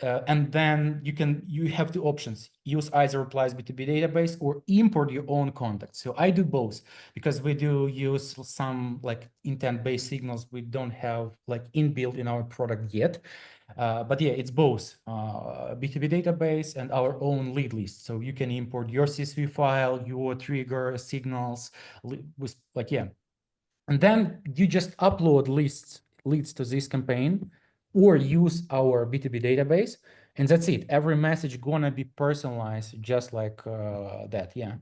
and then you have two options: use either replies B2B database or import your own contacts. So I do both because we do use some like intent-based signals we don't have like inbuilt in our product yet. But yeah, it's both B2B database and our own lead list. So you can import your CSV file, your trigger signals with like, yeah. And then you just upload leads to this campaign or use our B2B database. And that's it. Every message gonna be personalized just like that. Yeah.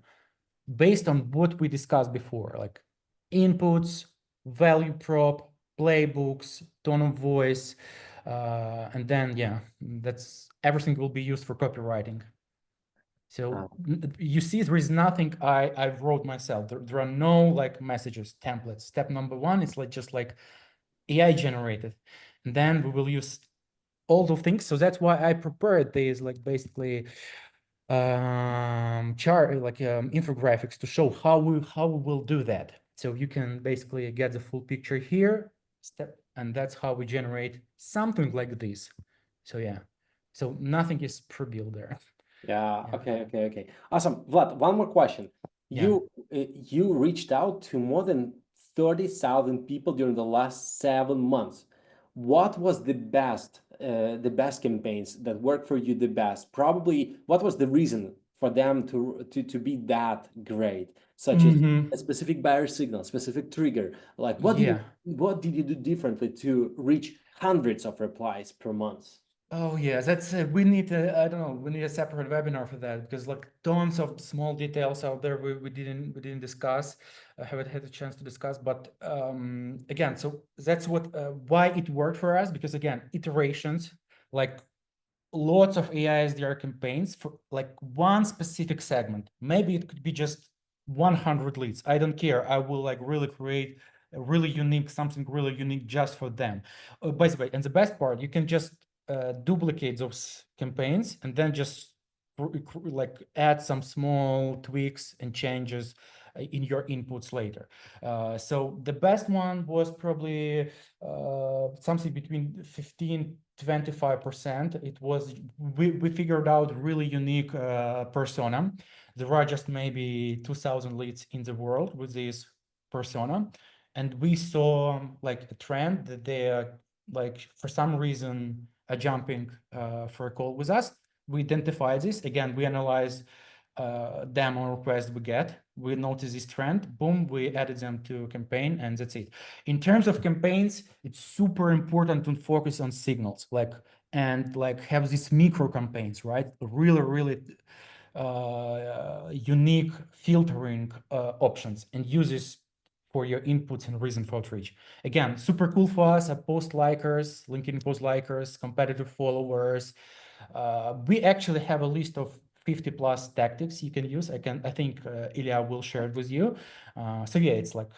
Based on what we discussed before, like inputs, value prop, playbooks, tone of voice. And then, yeah, that's everything will be used for copywriting. So you see, there is nothing I wrote myself. There are no like messages, templates. Step number one is like just like AI generated. And then we will use all those things. So that's why I prepared these like basically chart like infographics to show how we will do that. So you can basically get the full picture here, and that's how we generate something like this. So yeah. So nothing is pre-built there. Yeah. Yeah. Okay. Awesome. Vlad, one more question. Yeah. You reached out to more than 30,000 people during the last 7 months. What was the best campaigns that worked for you the best? Probably, what was the reason for them to be that great? Such as Hmm. a specific buyer signal, specific trigger. Like, Yeah. what did you do differently to reach hundreds of replies per month? Oh yeah, that's we need I don't know, we need a separate webinar for that because like tons of small details out there we didn't discuss, haven't had a chance to discuss. But again, so that's what why it worked for us, because again, iterations, like lots of AI SDR campaigns for like one specific segment. Maybe it could be just 100 leads. I don't care. I will like really create a really unique, something really unique just for them. By the way, and the best part, you can just duplicate those campaigns and then just like add some small tweaks and changes in your inputs later. So the best one was probably something between 15-25%. It was we figured out really unique persona. There are just maybe 2,000 leads in the world with this persona, and we saw like a trend that they are like for some reason are jumping for a call with us. We identified this. Again, we analyze demo requests we get. We notice this trend. Boom, we added them to a campaign, and that's it. In terms of campaigns, it's super important to focus on signals, like and like have these micro campaigns, right? Really unique filtering options and uses for your inputs and reason for outreach. Again, super cool for us are post likers, LinkedIn post likers, competitive followers. We actually have a list of 50 plus tactics you can use. I think Ilya will share it with you. So yeah, it's like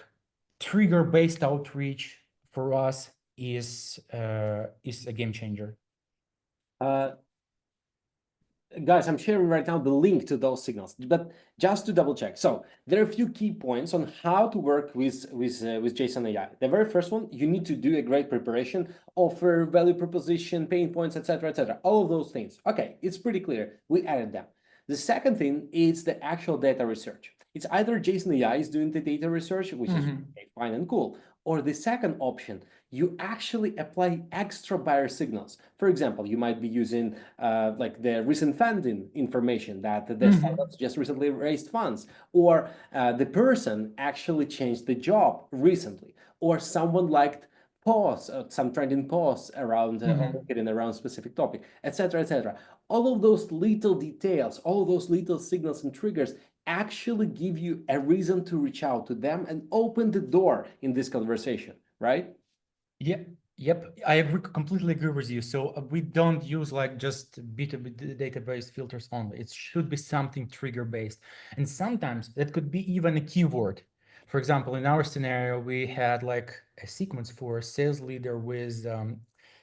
trigger based outreach for us is a game changer. Uh, Guys, I'm sharing right now the link to those signals, but just to double check. So there are a few key points on how to work with Jason AI. The very first one, you need to do a great preparation, offer, value proposition, pain points, etc., all of those things. Okay, it's pretty clear. We added them. The second thing is the actual data research. It's either Jason AI is doing the data research, which is fine and cool, or the second option, you actually apply extra buyer signals. For example, you might be using like the recent funding information that the startups just recently raised funds, or the person actually changed the job recently, or someone liked posts, some trending posts around getting around specific topic, etc. All of those little details, all of those little signals and triggers actually give you a reason to reach out to them and open the door in this conversation, right? Yeah, Yep, I agree, completely agree with you. So we don't use like just B2B database filters only. It should be something trigger based. And sometimes that could be even a keyword. For example, in our scenario, we had like a sequence for a sales leader with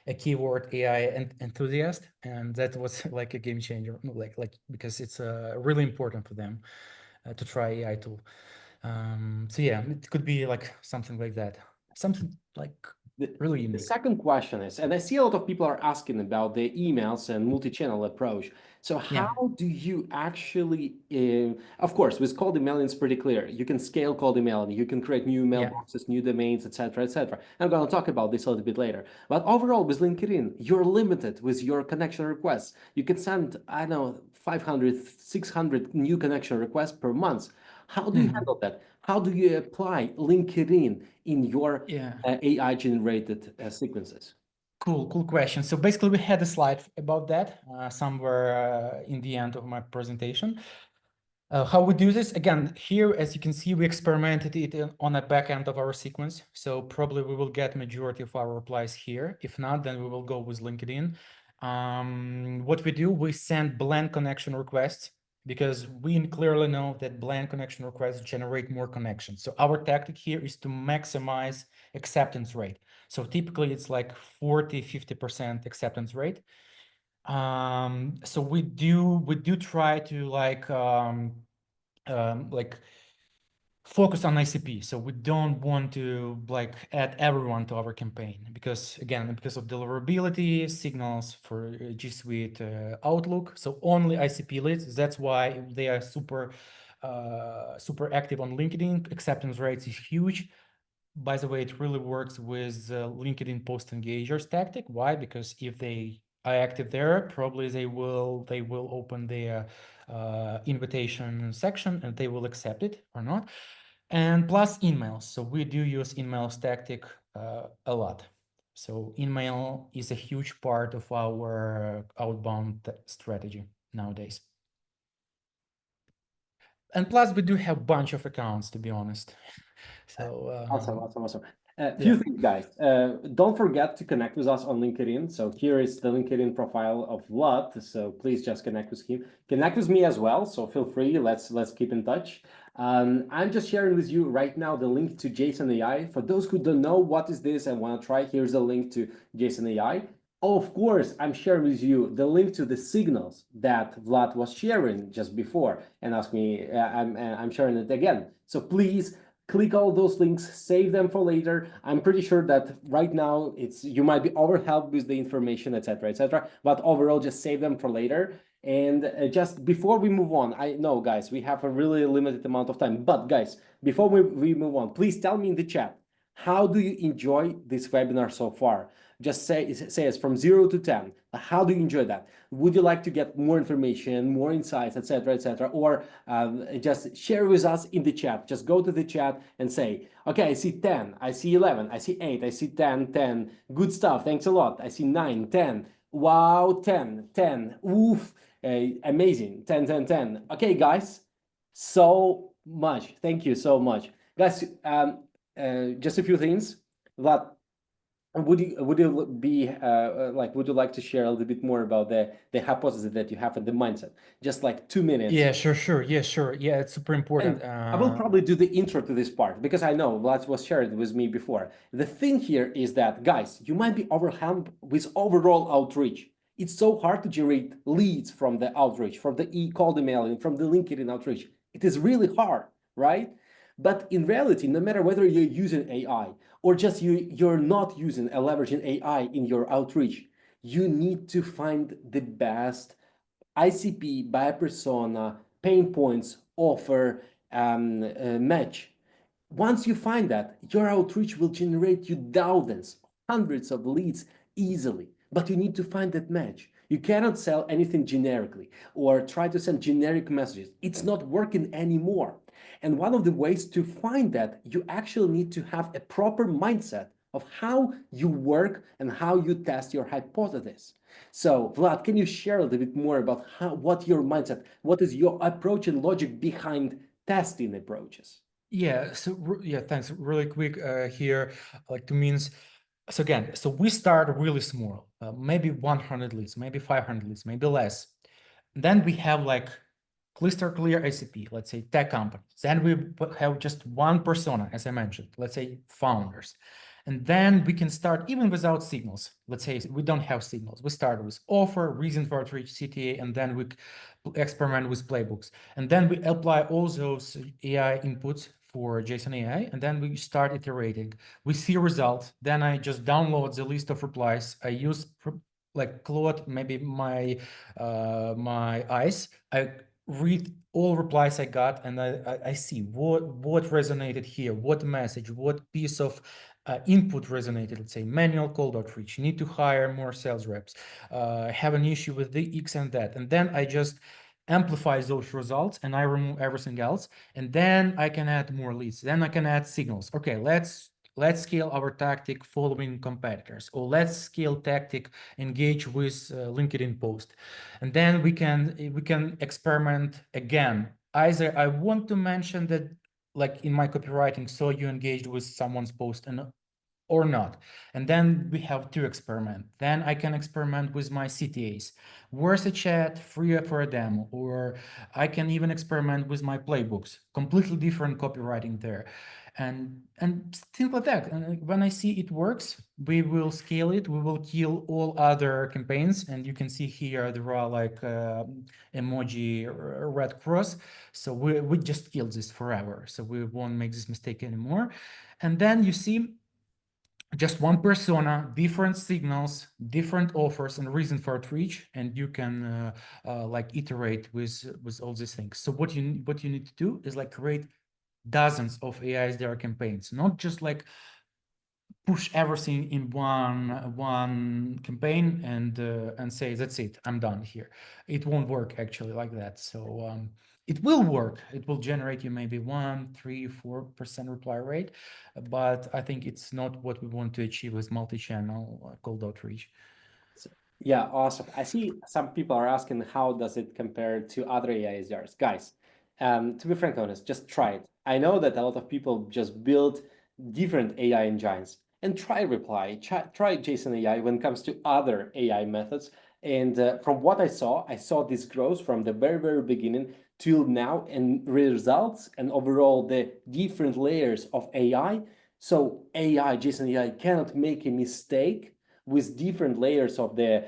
a keyword AI enthusiast, and that was like a game changer, like because it's really important for them to try AI tool. So yeah, it could be like something like that, something like really The unique. second question is, and I see a lot of people are asking about the emails and multi-channel approach. So how Yeah. do you actually, of course, with cold emailing, it's pretty clear. You can scale cold emailing, you can create new Yeah. mailboxes, new domains, etc., etc. I'm going to talk about this a little bit later. But overall, with LinkedIn, you're limited with your connection requests. You can send, I don't know, 500, 600 new connection requests per month. How do you handle that? How do you apply LinkedIn in your Yeah. AI generated sequences? Cool question. So basically, we had a slide about that somewhere in the end of my presentation. How we do this, again, here, as you can see, we experimented it on the back end of our sequence. So probably we will get majority of our replies here. If not, then we will go with LinkedIn. What we do, we send blank connection requests because we clearly know that blank connection requests generate more connections. So our tactic here is to maximize acceptance rate. So typically it's like 40–50% acceptance rate. So we do try to like focus on ICP. So we don't want to like add everyone to our campaign because again, because of deliverability signals for G Suite Outlook. So only ICP leads. That's why they are super active on LinkedIn. Acceptance rates is huge. By the way, it really works with LinkedIn post engagers tactic. Why? Because if they are active there, probably they will open their invitation section and they will accept it or not. And plus emails. So we do use emails tactic a lot. So email is a huge part of our outbound strategy nowadays. And plus we do have a bunch of accounts, to be honest. So Awesome. Few yeah. things, guys. Don't forget to connect with us on LinkedIn. So here is the LinkedIn profile of Vlad. So please just connect with him. Connect with me as well. So feel free. Let's keep in touch. I'm just sharing with you right now the link to Jason AI. For those who don't know what is this and want to try, here's a link to Jason AI. Of course, I'm sharing with you the link to the signals that Vlad was sharing just before and asked me. I'm sharing it again. So please click all those links, save them for later. I'm pretty sure that right now you might be overwhelmed with the information, etc. But overall, just save them for later. And just before we move on, I know, guys, we have a really limited amount of time. But guys, before we move on, please tell me in the chat, how do you enjoy this webinar so far? Just say us from 0 to 10. How do you enjoy that? Would you like to get more information, more insights, etc., or just share with us in the chat? Just go to the chat and say, okay, I see 10, I see 11, I see 8, I see 10, 10. Good stuff. Thanks a lot. I see 9, 10. Wow, 10, 10. Oof, amazing. 10, 10, 10. Okay, guys, so much. Thank you so much. Guys, just a few things that would you be would you like to share a little bit more about the hypothesis that you have and the mindset? Just like 2 minutes. Yeah, sure. Yeah, sure. Yeah, it's super important. And I will probably do the intro to this part because I know Vlad was shared with me before. The thing here is that, guys, you might be overwhelmed with overall outreach. It's so hard to generate leads from the outreach, from the cold emailing, from the LinkedIn outreach. It is really hard, right? But in reality, no matter whether you're using AI or just you're not using a leveraging AI in your outreach, you need to find the best ICP, buyer persona, pain points, offer, match. Once you find that, your outreach will generate you thousands, hundreds of leads easily. But you need to find that match. You cannot sell anything generically or try to send generic messages. It's not working anymore. And one of the ways to find that, you actually need to have a proper mindset of how you work and how you test your hypothesis. So, Vlad, can you share a little bit more about what your mindset, what is your approach and logic behind testing approaches? Yeah, so yeah, thanks. Really quick here, like two means So again, so we start really small, maybe 100 leads, maybe 500 leads, maybe less. Then we have like crystal clear ACP, let's say tech companies. Then we have just one persona, as I mentioned, let's say founders. And then we can start even without signals. Let's say we don't have signals. We start with offer, reason for outreach, CTA, and then we experiment with playbooks. And then we apply all those AI inputs for Jason AI, and then we start iterating. We see results. Then I just download the list of replies. I use like Claude, maybe my eyes. I read all replies I got, and I see what resonated here, what message, what piece of input resonated. Let's say manual cold outreach, need to hire more sales reps, have an issue with the X and that, and then I just amplify those results and I remove everything else, and then I can add more leads. Then I can add signals. Okay, let's scale our tactic following competitors, or let's scale tactic engage with LinkedIn post, and then we can experiment again. Either I want to mention that, like in my copywriting, so you engaged with someone's post and or not. And then we have to experiment. Then I can experiment with my CTAs. Where's a chat free for a demo? Or I can even experiment with my playbooks, completely different copywriting there. And things like that. And when I see it works, we will scale it. We will kill all other campaigns. And you can see here there are like emoji red cross. So we just kill this forever. So we won't make this mistake anymore. And then you see just one persona, different signals, different offers, and reason for outreach, and you can like iterate with all these things. So what you need to do is like create dozens of AI SDR campaigns, not just like push everything in one campaign and say that's it, I'm done here. It won't work actually like that. So it will work. It will generate you maybe 1, 3, 4% reply rate, but I think it's not what we want to achieve with multi-channel cold outreach. Yeah, awesome. I see some people are asking how does it compare to other AI SDRs. Guys, to be frank honest, just try it. I know that a lot of people just build different AI engines and try reply, try Jason AI when it comes to other AI methods. And from what I saw this growth from the very beginning till now, and results and overall the different layers of AI. So AI, Jason AI cannot make a mistake with different layers of the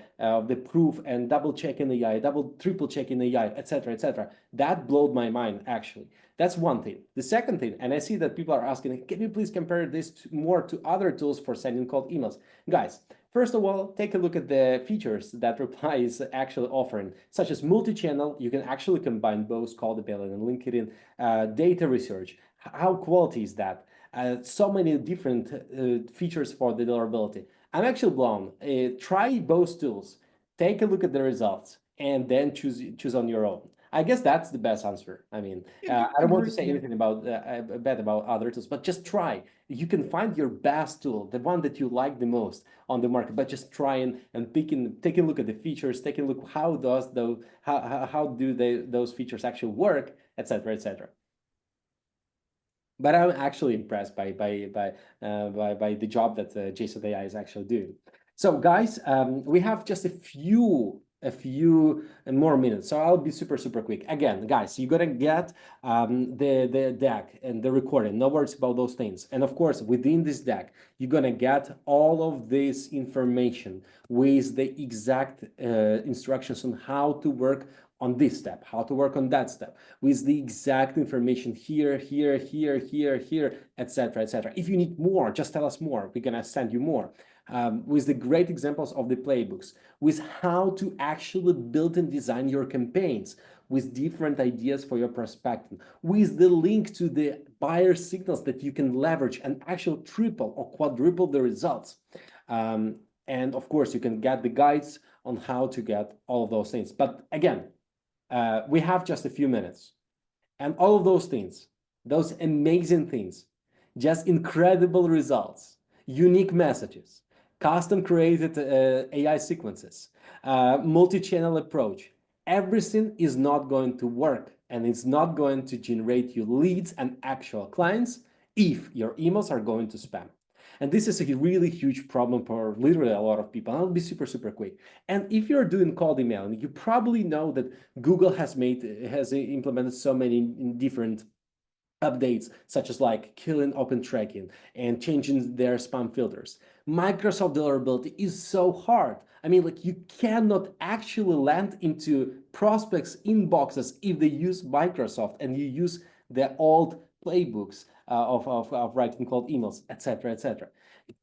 proof and double checking AI, triple checking AI, etc., etc. That blowed my mind actually. That's one thing. The second thing, and I see that people are asking, can you please compare this more to other tools for sending cold emails? Guys, first of all, take a look at the features that Reply is actually offering, such as multi-channel. You can actually combine both Coldability and LinkedIn, data research. How quality is that? So many different features for the deliverability. I'm actually blown. Try both tools, take a look at the results, and then choose on your own. I guess that's the best answer. I mean, I don't want to say anything about bad about other tools, but just try. You can find your best tool, the one that you like the most on the market, but just try and take a look at the features, take a look how do those features actually work, etc., etc. But I'm actually impressed by the job that Jason AI is actually doing. So guys, we have just a few more minutes, so I'll be super quick. Again, guys, you gotta get the deck and the recording. No worries about those things. And of course, within this deck, you're gonna get all of this information with the exact instructions on how to work on this step, how to work on that step, with the exact information here, etc., etc. If you need more, just tell us more. We're gonna send you more. With the great examples of the playbooks, with how to actually build and design your campaigns, with different ideas for your prospecting, with the link to the buyer signals that you can leverage and actually triple or quadruple the results. And of course, you can get the guides on how to get all of those things. But again, we have just a few minutes. And all of those things, those amazing things, just incredible results, unique messages, custom created AI sequences, multi-channel approach, everything is not going to work, and it's not going to generate you leads and actual clients if your emails are going to spam. And this is a really huge problem for literally a lot of people. I'll be super, super quick. And if you're doing cold emailing, you probably know that Google has implemented so many different updates, such as like killing open tracking and changing their spam filters. Microsoft deliverability is so hard. I mean, like, you cannot actually land into prospects' inboxes if they use Microsoft and you use the old playbooks of writing cold emails, etc., etc.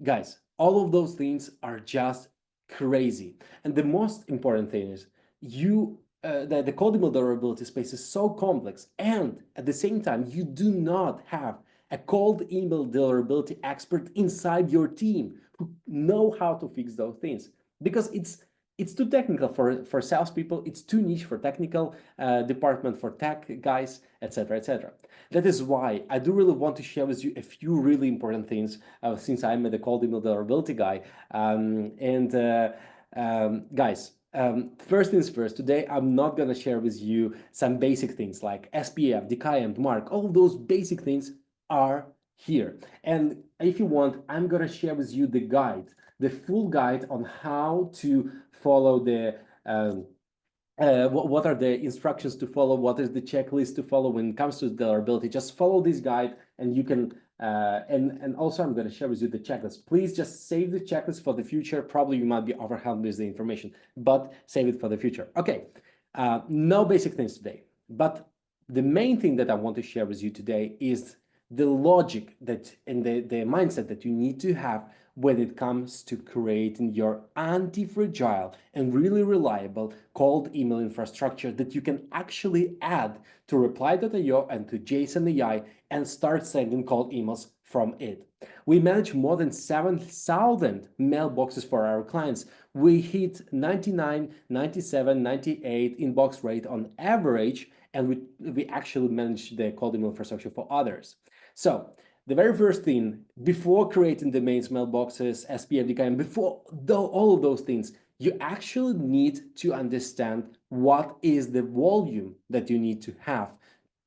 Guys, all of those things are just crazy. And the most important thing is the cold email deliverability space is so complex, and at the same time, you do not have a cold email deliverability expert inside your team who know how to fix those things, because it's too technical for salespeople, it's too niche for technical department, for tech guys, etc., etc. That is why I do really want to share with you a few really important things, since I'm the cold email deliverability guy. Guys, first things first, today I'm not going to share with you some basic things like SPF, DKIM, mark. All those basic things are here. And if you want, I'm going to share with you the guide, the full guide on how to follow what are the instructions to follow, what is the checklist to follow when it comes to deliverability. Just follow this guide and you can, and also I'm going to share with you the checklist. Please just save the checklist for the future. Probably you might be overwhelmed with the information, but save it for the future. Okay, no basic things today, but the main thing that I want to share with you today is the logic that and the mindset that you need to have when it comes to creating your anti-fragile and really reliable cold email infrastructure that you can actually add to reply.io and to Jason AI and start sending cold emails from it. We manage more than 7,000 mailboxes for our clients. We hit 99, 97, 98 inbox rate on average, and we actually manage the cold email infrastructure for others. So the very first thing, before creating domains, mailboxes, SPF, DKIM, before all of those things, you actually need to understand what is the volume that you need to have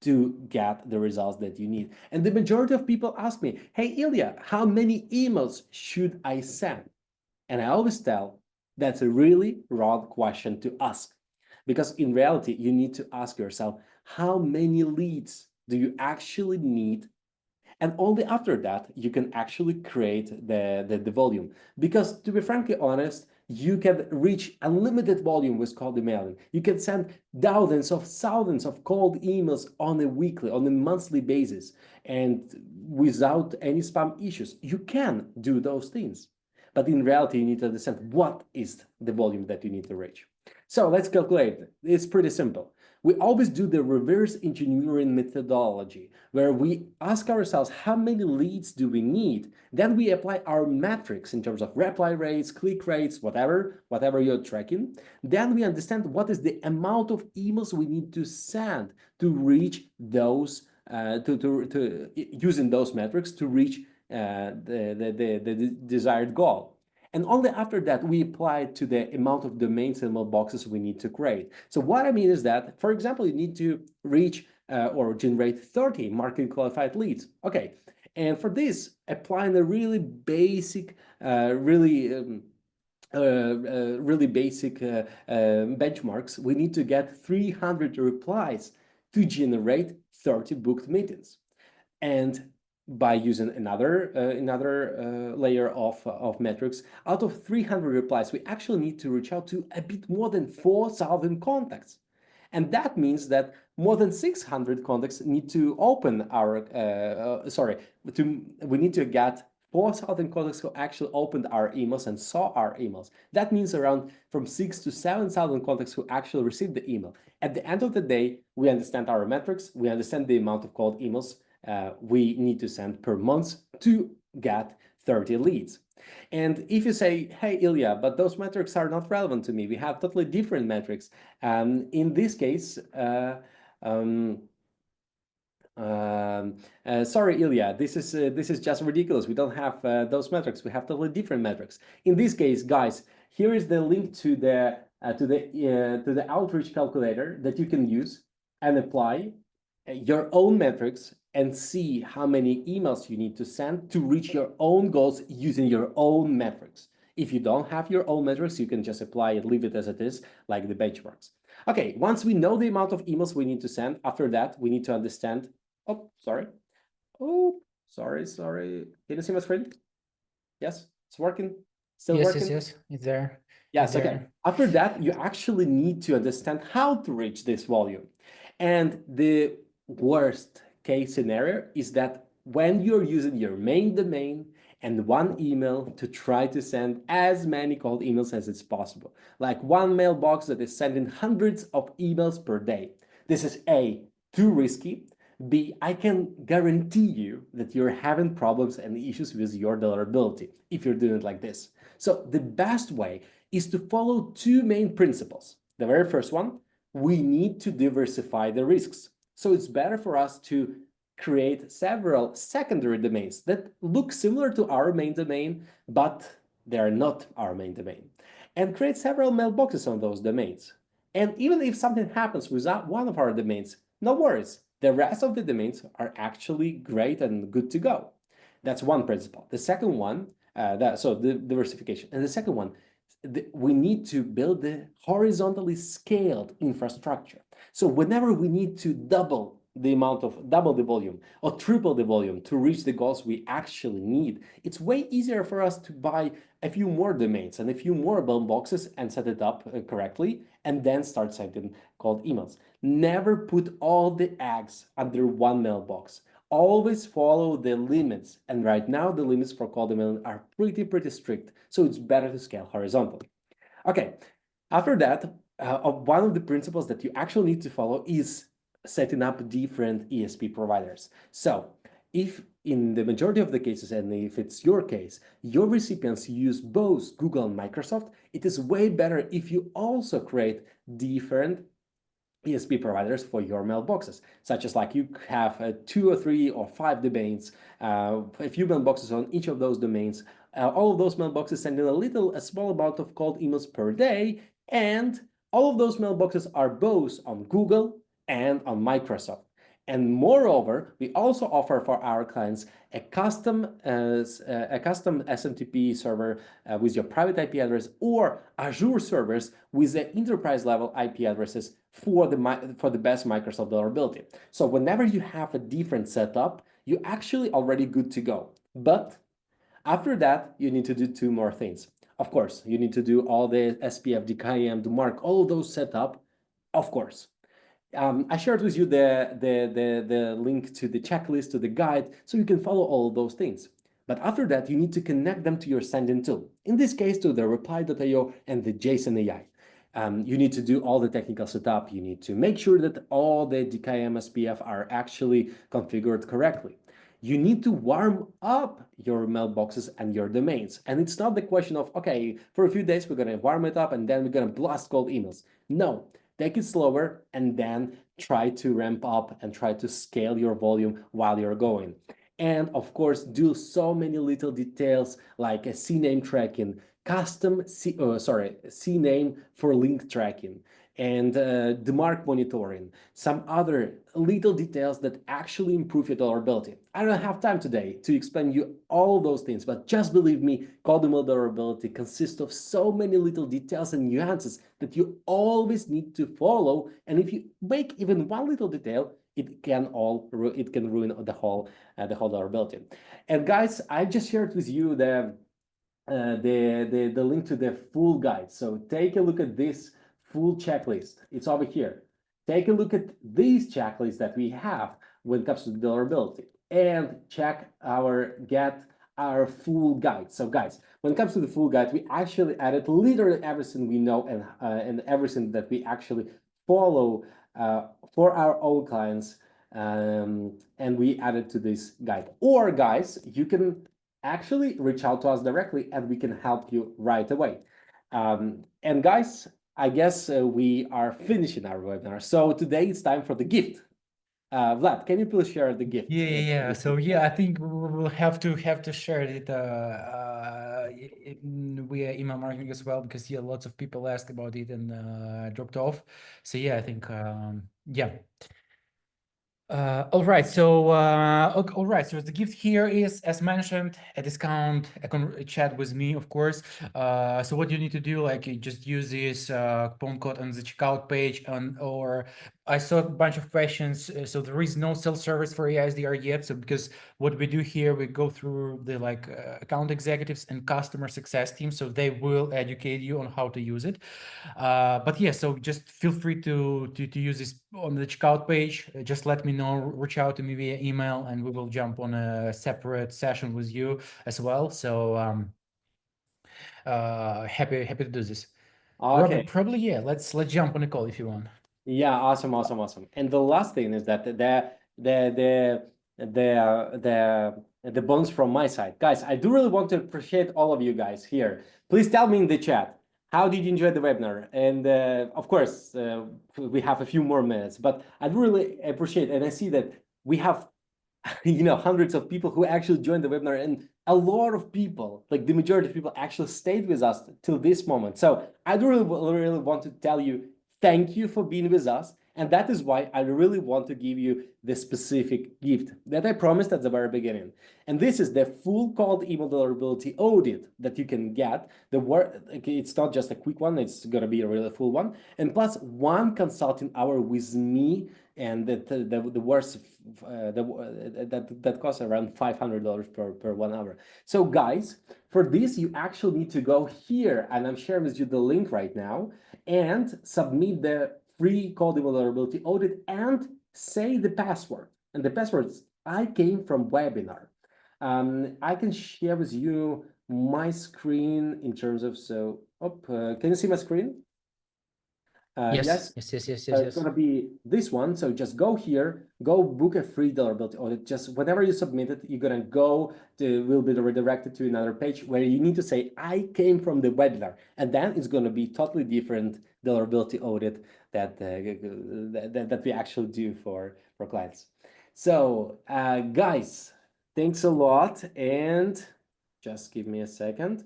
to get the results that you need. And the majority of people ask me, hey, Ilya, how many emails should I send? And I always tell, that's a really wrong question to ask. Because in reality, you need to ask yourself, how many leads do you actually need? And only after that, you can actually create the volume. Because to be frankly honest, you can reach unlimited volume with cold emailing. You can send thousands of cold emails on a monthly basis, and without any spam issues. You can do those things. But in reality, you need to understand what is the volume that you need to reach. So let's calculate. It's pretty simple. We always do the reverse engineering methodology, where we ask ourselves how many leads do we need. Then we apply our metrics in terms of reply rates, click rates, whatever you're tracking. Then we understand what is the amount of emails we need to send to reach those, using those metrics to reach the desired goal. And only after that, we apply it to the amount of domains and mailboxes we need to create. So what I mean is that, for example, you need to reach or generate 30 marketing qualified leads. Okay, and for this, applying a really basic, really basic benchmarks, we need to get 300 replies to generate 30 booked meetings. And by using another layer of metrics, out of 300 replies, we actually need to reach out to a bit more than 4,000 contacts. And that means that more than 600 contacts need to open our, we need to get 4,000 contacts who actually opened our emails and saw our emails. That means around from 6,000 to 7,000 contacts who actually received the email. At the end of the day, we understand our metrics, we understand the amount of cold emails we need to send per month to get 30 leads. And if you say, hey, Ilya, but those metrics are not relevant to me, we have totally different metrics. In this case, sorry, Ilya, this is just ridiculous. We don't have those metrics. We have totally different metrics. In this case, guys, here is the link to the outreach calculator that you can use and apply your own metrics and see how many emails you need to send to reach your own goals using your own metrics. If you don't have your own metrics, you can just apply it, leave it as it is, like the benchmarks. Okay, once we know the amount of emails we need to send, after that, we need to understand, oh, sorry. Oh, sorry. Can you see my screen? Yes, it's working. Still Yes, working? yes, it's there. Yes, okay. After that, you actually need to understand how to reach this volume. And the worst case scenario is that when you're using your main domain and one email to try to send as many cold emails as it's possible, like one mailbox that is sending hundreds of emails per day. This is A, too risky. B, I can guarantee you that you're having problems and issues with your deliverability if you're doing it like this. So the best way is to follow two main principles. The very first one, we need to diversify the risks. So it's better for us to create several secondary domains that look similar to our main domain, but they are not our main domain. And create several mailboxes on those domains. And even if something happens without one of our domains, no worries. The rest of the domains are actually great and good to go. That's one principle. The second one, so the diversification. And the second one, we need to build the horizontally scaled infrastructure. So whenever we need to double the volume or triple the volume to reach the goals we actually need, it's way easier for us to buy a few more domains and a few more mailboxes and set it up correctly, and then start sending cold emails. Never put all the eggs under one mailbox. Always follow the limits. And right now, the limits for cold email are pretty strict. So it's better to scale horizontally. Okay, after that, one of the principles that you actually need to follow is setting up different ESP providers. So if in the majority of the cases, and if it's your case, your recipients use both Google and Microsoft, it is way better if you also create different ESP providers for your mailboxes, such as like you have 2 or 3 or 5 domains, a few mailboxes on each of those domains. All of those mailboxes send in a small amount of cold emails per day, and all of those mailboxes are both on Google and on Microsoft. And moreover, we also offer for our clients a custom SMTP server with your private IP address, or Azure servers with the enterprise level IP addresses for the best Microsoft deliverability. So whenever you have a different setup, you're actually already good to go. But after that, you need to do two more things. Of course, you need to do all the SPF, DKIM, to mark all those setup, of course. I shared with you the link to the checklist, to the guide, so you can follow all of those things. But after that, you need to connect them to your sending tool. In this case, to the reply.io and the Jason AI. You need to do all the technical setup. You need to make sure that all the DKIM SPF are actually configured correctly. You need to warm up your mailboxes and your domains. And it's not the question of, okay, for a few days, we're going to warm it up and then we're going to blast cold emails. No, take it slower and then try to ramp up and try to scale your volume while you're going. And of course, do so many little details like a CNAME tracking, custom CNAME for link tracking, and DMARC monitoring, some other little details that actually improve your tolerability. I don't have time today to explain you all those things, but just believe me, cold email tolerability consists of so many little details and nuances that you always need to follow. And if you make even one little detail, it can ruin the whole tolerability. And guys, I just shared with you the link to the full guide. So take a look at this full checklist. It's over here. Take a look at these checklists that we have when it comes to deliverability, and get our full guide. So guys, when it comes to the full guide, we actually added literally everything we know and everything that we actually follow for our own clients, and we added to this guide. Or guys, you can actually reach out to us directly and we can help you right away. And guys, I guess we are finishing our webinar. So today it's time for the gift. Vlad, can you please share the gift? Yeah. So yeah, I think we will have to share it via email marketing as well, because yeah, lots of people asked about it and dropped off. So yeah, I think yeah. All right. So, all right. So the gift here is, as mentioned, a discount, a chat with me, of course. So what you need to do, like, you just use this coupon code on the checkout page, or I saw a bunch of questions. So there is no self-service for AI SDR yet. So because what we do here, we go through the account executives and customer success team, so they will educate you on how to use it. But yeah, so just feel free to use this on the checkout page. Just let me know, reach out to me via email, and we will jump on a separate session with you as well. So happy to do this. Okay. Probably yeah. Let's jump on a call if you want. Yeah, awesome. And the last thing is that the bonus from my side, guys. I do really want to appreciate all of you guys here. Please tell me in the chat, how did you enjoy the webinar? And of course, we have a few more minutes, but I do really appreciate, and I see that we have hundreds of people who actually joined the webinar, and a lot of people, like the majority of people, actually stayed with us till this moment. So I do really want to tell you thank you for being with us. And that is why I really want to give you the specific gift that I promised at the very beginning. And this is the full cold email deliverability audit that you can get. It's not just a quick one, it's going to be a really full one. And plus 1 consulting hour with me, and the worst that costs around $500 per 1 hour. So guys, for this you actually need to go here, and I'm sharing with you the link right now, and submit the free code vulnerability audit and say the password. And the password is I came from webinar. I can share with you my screen in terms of, can you see my screen? Yes. It's going to be this one. So just go here, go book a free deliverability audit. Just whenever you submit it, you're going to go to, will be redirected to another page where you need to say, I came from the webinar. And then it's going to be totally different deliverability audit that we actually do for clients. So guys, thanks a lot. And just give me a second.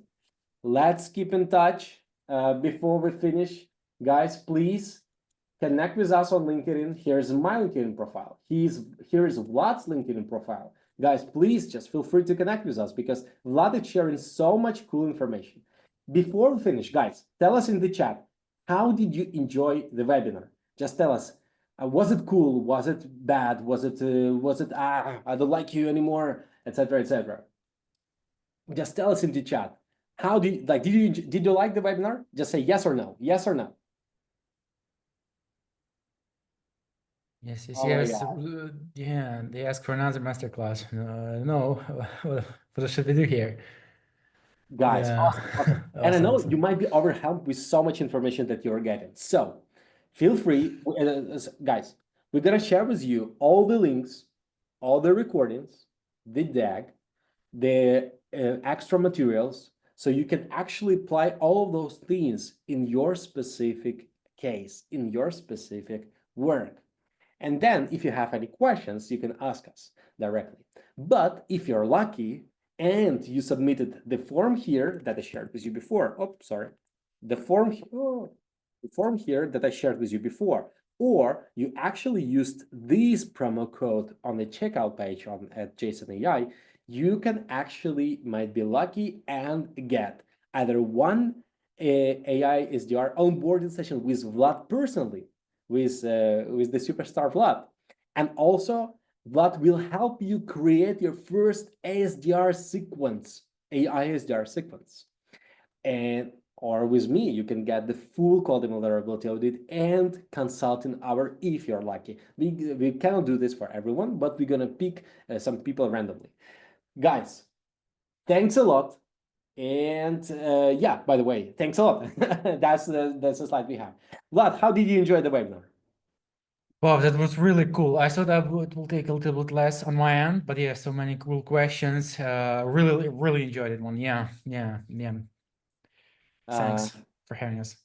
Let's keep in touch before we finish. Guys, please connect with us on LinkedIn. Here's my LinkedIn profile. Here is Vlad's LinkedIn profile. Guys, please just feel free to connect with us because Vlad is sharing so much cool information. Before we finish, guys, tell us in the chat, how did you enjoy the webinar? Just tell us, was it cool? Was it bad? Was it I don't like you anymore, etc., etc. Just tell us in the chat. How did you like the webinar? Just say yes or no. Yes or no. Yes. Oh my God. Yeah, they asked for another masterclass. No, what should we do here? Guys, Yeah, awesome. And I know you awesome. might be overwhelmed with so much information that you're getting. So feel free, guys, we're gonna share with you all the links, all the recordings, the deck, the extra materials, so you can actually apply all of those things in your specific case, in your specific work. And then if you have any questions, you can ask us directly. But if you're lucky and you submitted the form here that I shared with you before, the form, the form here that I shared with you before, or you actually used this promo code on the checkout page at Jason AI, you can actually might be lucky and get either one AI SDR onboarding session with Vlad personally, with the superstar Vlad, and also Vlad will help you create your first ASDR sequence, AI SDR sequence, and or with me, you can get the full code vulnerability audit and consulting hour if you're lucky. We cannot do this for everyone, but we're gonna pick some people randomly. Guys, thanks a lot. And yeah, by the way, thanks a lot. That's the slide we have. Vlad, how did you enjoy the webinar? Wow, that was really cool. I thought it will take a little bit less on my end, but yeah, so many cool questions. Really enjoyed it one. Yeah. Uh, Thanks for having us.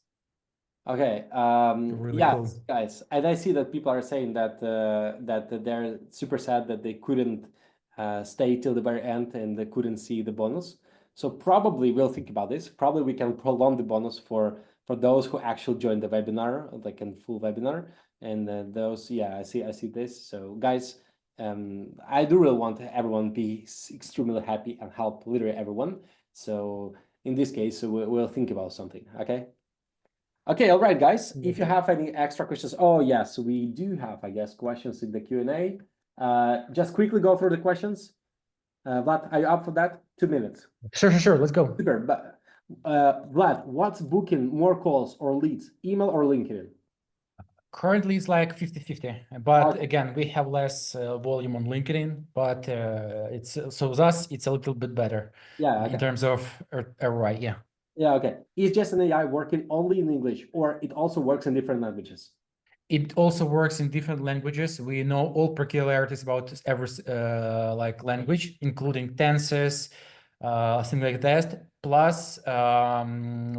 okay. Really Yes, cool. guys, and I see that people are saying that they're super sad that they couldn't stay till the very end and they couldn't see the bonus. So probably we'll think about this. Probably we can prolong the bonus for those who actually joined the webinar, like in full webinar. And those, yeah, I see this. So guys, I do really want everyone be extremely happy and help literally everyone. So in this case, we'll think about something. Okay. Okay, all right, guys. If you have any extra questions, oh yes, we do have, I guess, questions in the Q&A. Just quickly go through the questions. Vlad, are you up for that? 2 minutes. Sure. Let's go. Super. But Vlad, what's booking more calls or leads, email or LinkedIn? Currently, it's like 50-50, but Okay. again, we have less volume on LinkedIn, but it's so thus it's a little bit better Yeah. in Okay. terms of ROI. Yeah. Yeah. Okay. Is Jason AI working only in English, or it also works in different languages? It also works in different languages. We know all peculiarities about every like language, including tenses, things like that. Plus,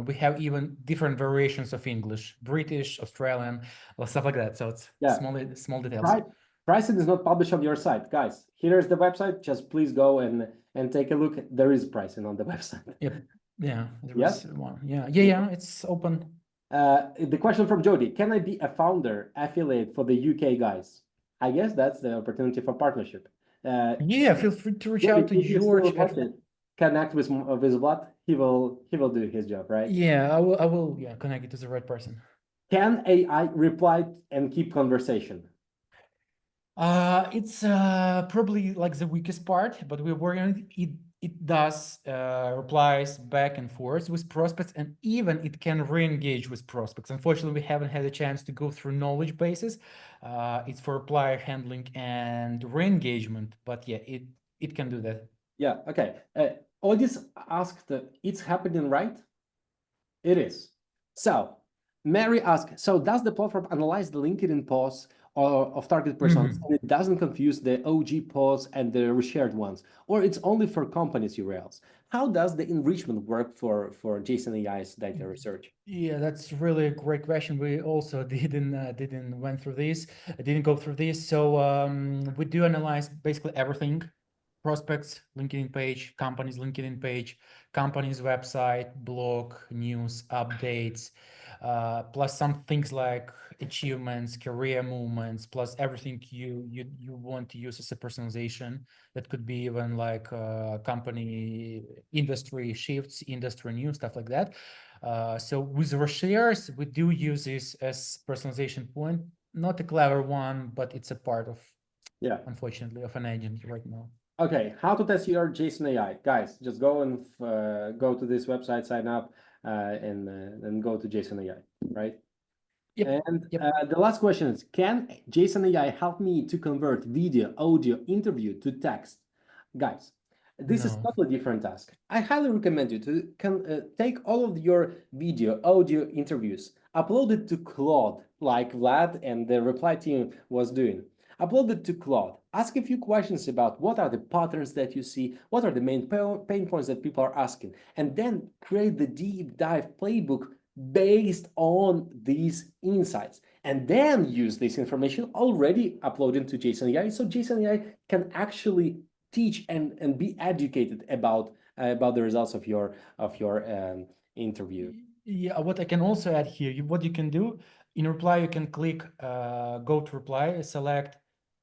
we have even different variations of English, British, Australian, or stuff like that. So it's Yeah. small details. Right. Pricing is not published on your site, guys. Here's the website. Just please go and take a look. There is pricing on the website. Yep. Yeah. There Yes. was one. Yeah. It's open. The question from Jody: can I be a founder affiliate for the UK guys? I guess that's the opportunity for partnership. Yeah. Feel free to reach Jody, out to if you still George at. interested, connect with Vlad. He will do his job, right? Yeah. I will. Yeah. Connect you to the right person. Can AI reply and keep conversation? It's probably like the weakest part, but we're working on it. It does replies back and forth with prospects, and even it can re-engage with prospects. Unfortunately, we haven't had a chance to go through knowledge bases. It's for reply handling and re-engagement, but yeah, it can do that. Yeah. Okay. Audis asked, it's happening, right? It is. So Mary asked, so does the platform analyze the LinkedIn posts or of target personas and it doesn't confuse the OG posts and the reshared ones, or it's only for companies URLs? How does the enrichment work for Jason AI's data research? Yeah, that's really a great question. We also didn't went through this, didn't go through this. So we do analyze basically everything: prospects, LinkedIn page, company's LinkedIn page, company's website, blog, news, updates, plus some things like achievements, career movements, plus everything you want to use as a personalization. That could be even like company industry shifts, industry news, stuff like that. So with reshares, we do use this as personalization point. Not a clever one, but it's a part of, Yeah. unfortunately, of an agent right now. Okay, how to test your JSON AI, guys? Just go and go to this website, sign up, and go to JSON AI, right? Yep. And Yep. the last question is, can JSON AI help me to convert video, audio, interview to text? Guys, this is No. totally different task. I highly recommend you to take all of your video, audio interviews, upload it to Claude, like Vlad and the reply team was doing. Upload it to Claude. Ask a few questions about what are the patterns that you see, what are the main pain points that people are asking, and then create the deep dive playbook based on these insights, and then use this information already uploaded to JSON AI, so JSON AI can actually teach and be educated about the results of your interview. Yeah, what I can also add here, what you can do in reply, you can click go to reply, select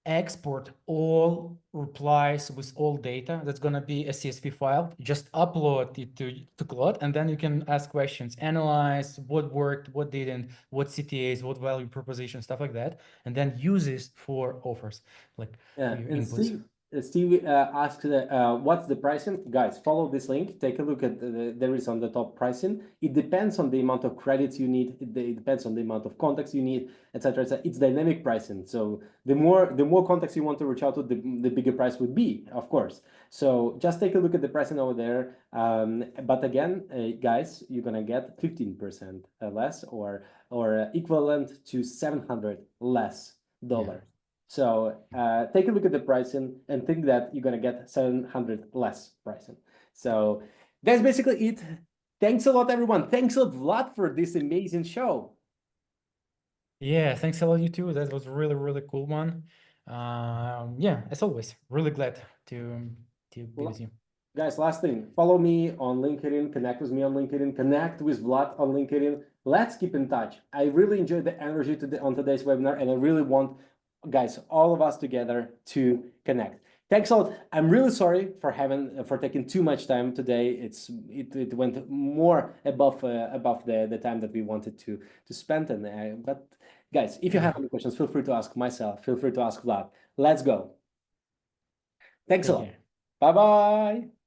export all replies with all data. That's going to be a CSV file. Just upload it to Claude, and then you can ask questions, analyze what worked, what didn't, what CTAs, what value proposition, stuff like that, and then use this for offers, like Yeah, for your and inputs. Steve asked, what's the pricing? Guys, follow this link. Take a look at there is on the top pricing. It depends on the amount of credits you need. It depends on the amount of contacts you need, etc. It's dynamic pricing. So the more contacts you want to reach out to, the bigger price would be, of course. So just take a look at the pricing over there. But again, guys, you're gonna get 15% less or equivalent to $700 less dollars. So take a look at the pricing and think that you're gonna get 700 less pricing. So that's basically it. Thanks a lot, everyone. Thanks a lot for this amazing show. Yeah, thanks a lot, you too. That was really, really cool one. Yeah, as always, really glad to be with you. Guys, last thing, follow me on LinkedIn, connect with me on LinkedIn, connect with Vlad on LinkedIn. Let's keep in touch. I really enjoyed the energy on today's webinar, and I really want, guys, all of us together to connect. Thanks a lot. I'm really sorry for taking too much time today. It went more above the time that we wanted to spend. But guys, if you have any questions, feel free to ask myself. Feel free to ask Vlad. Let's go. Thanks a Take lot. care. Bye bye.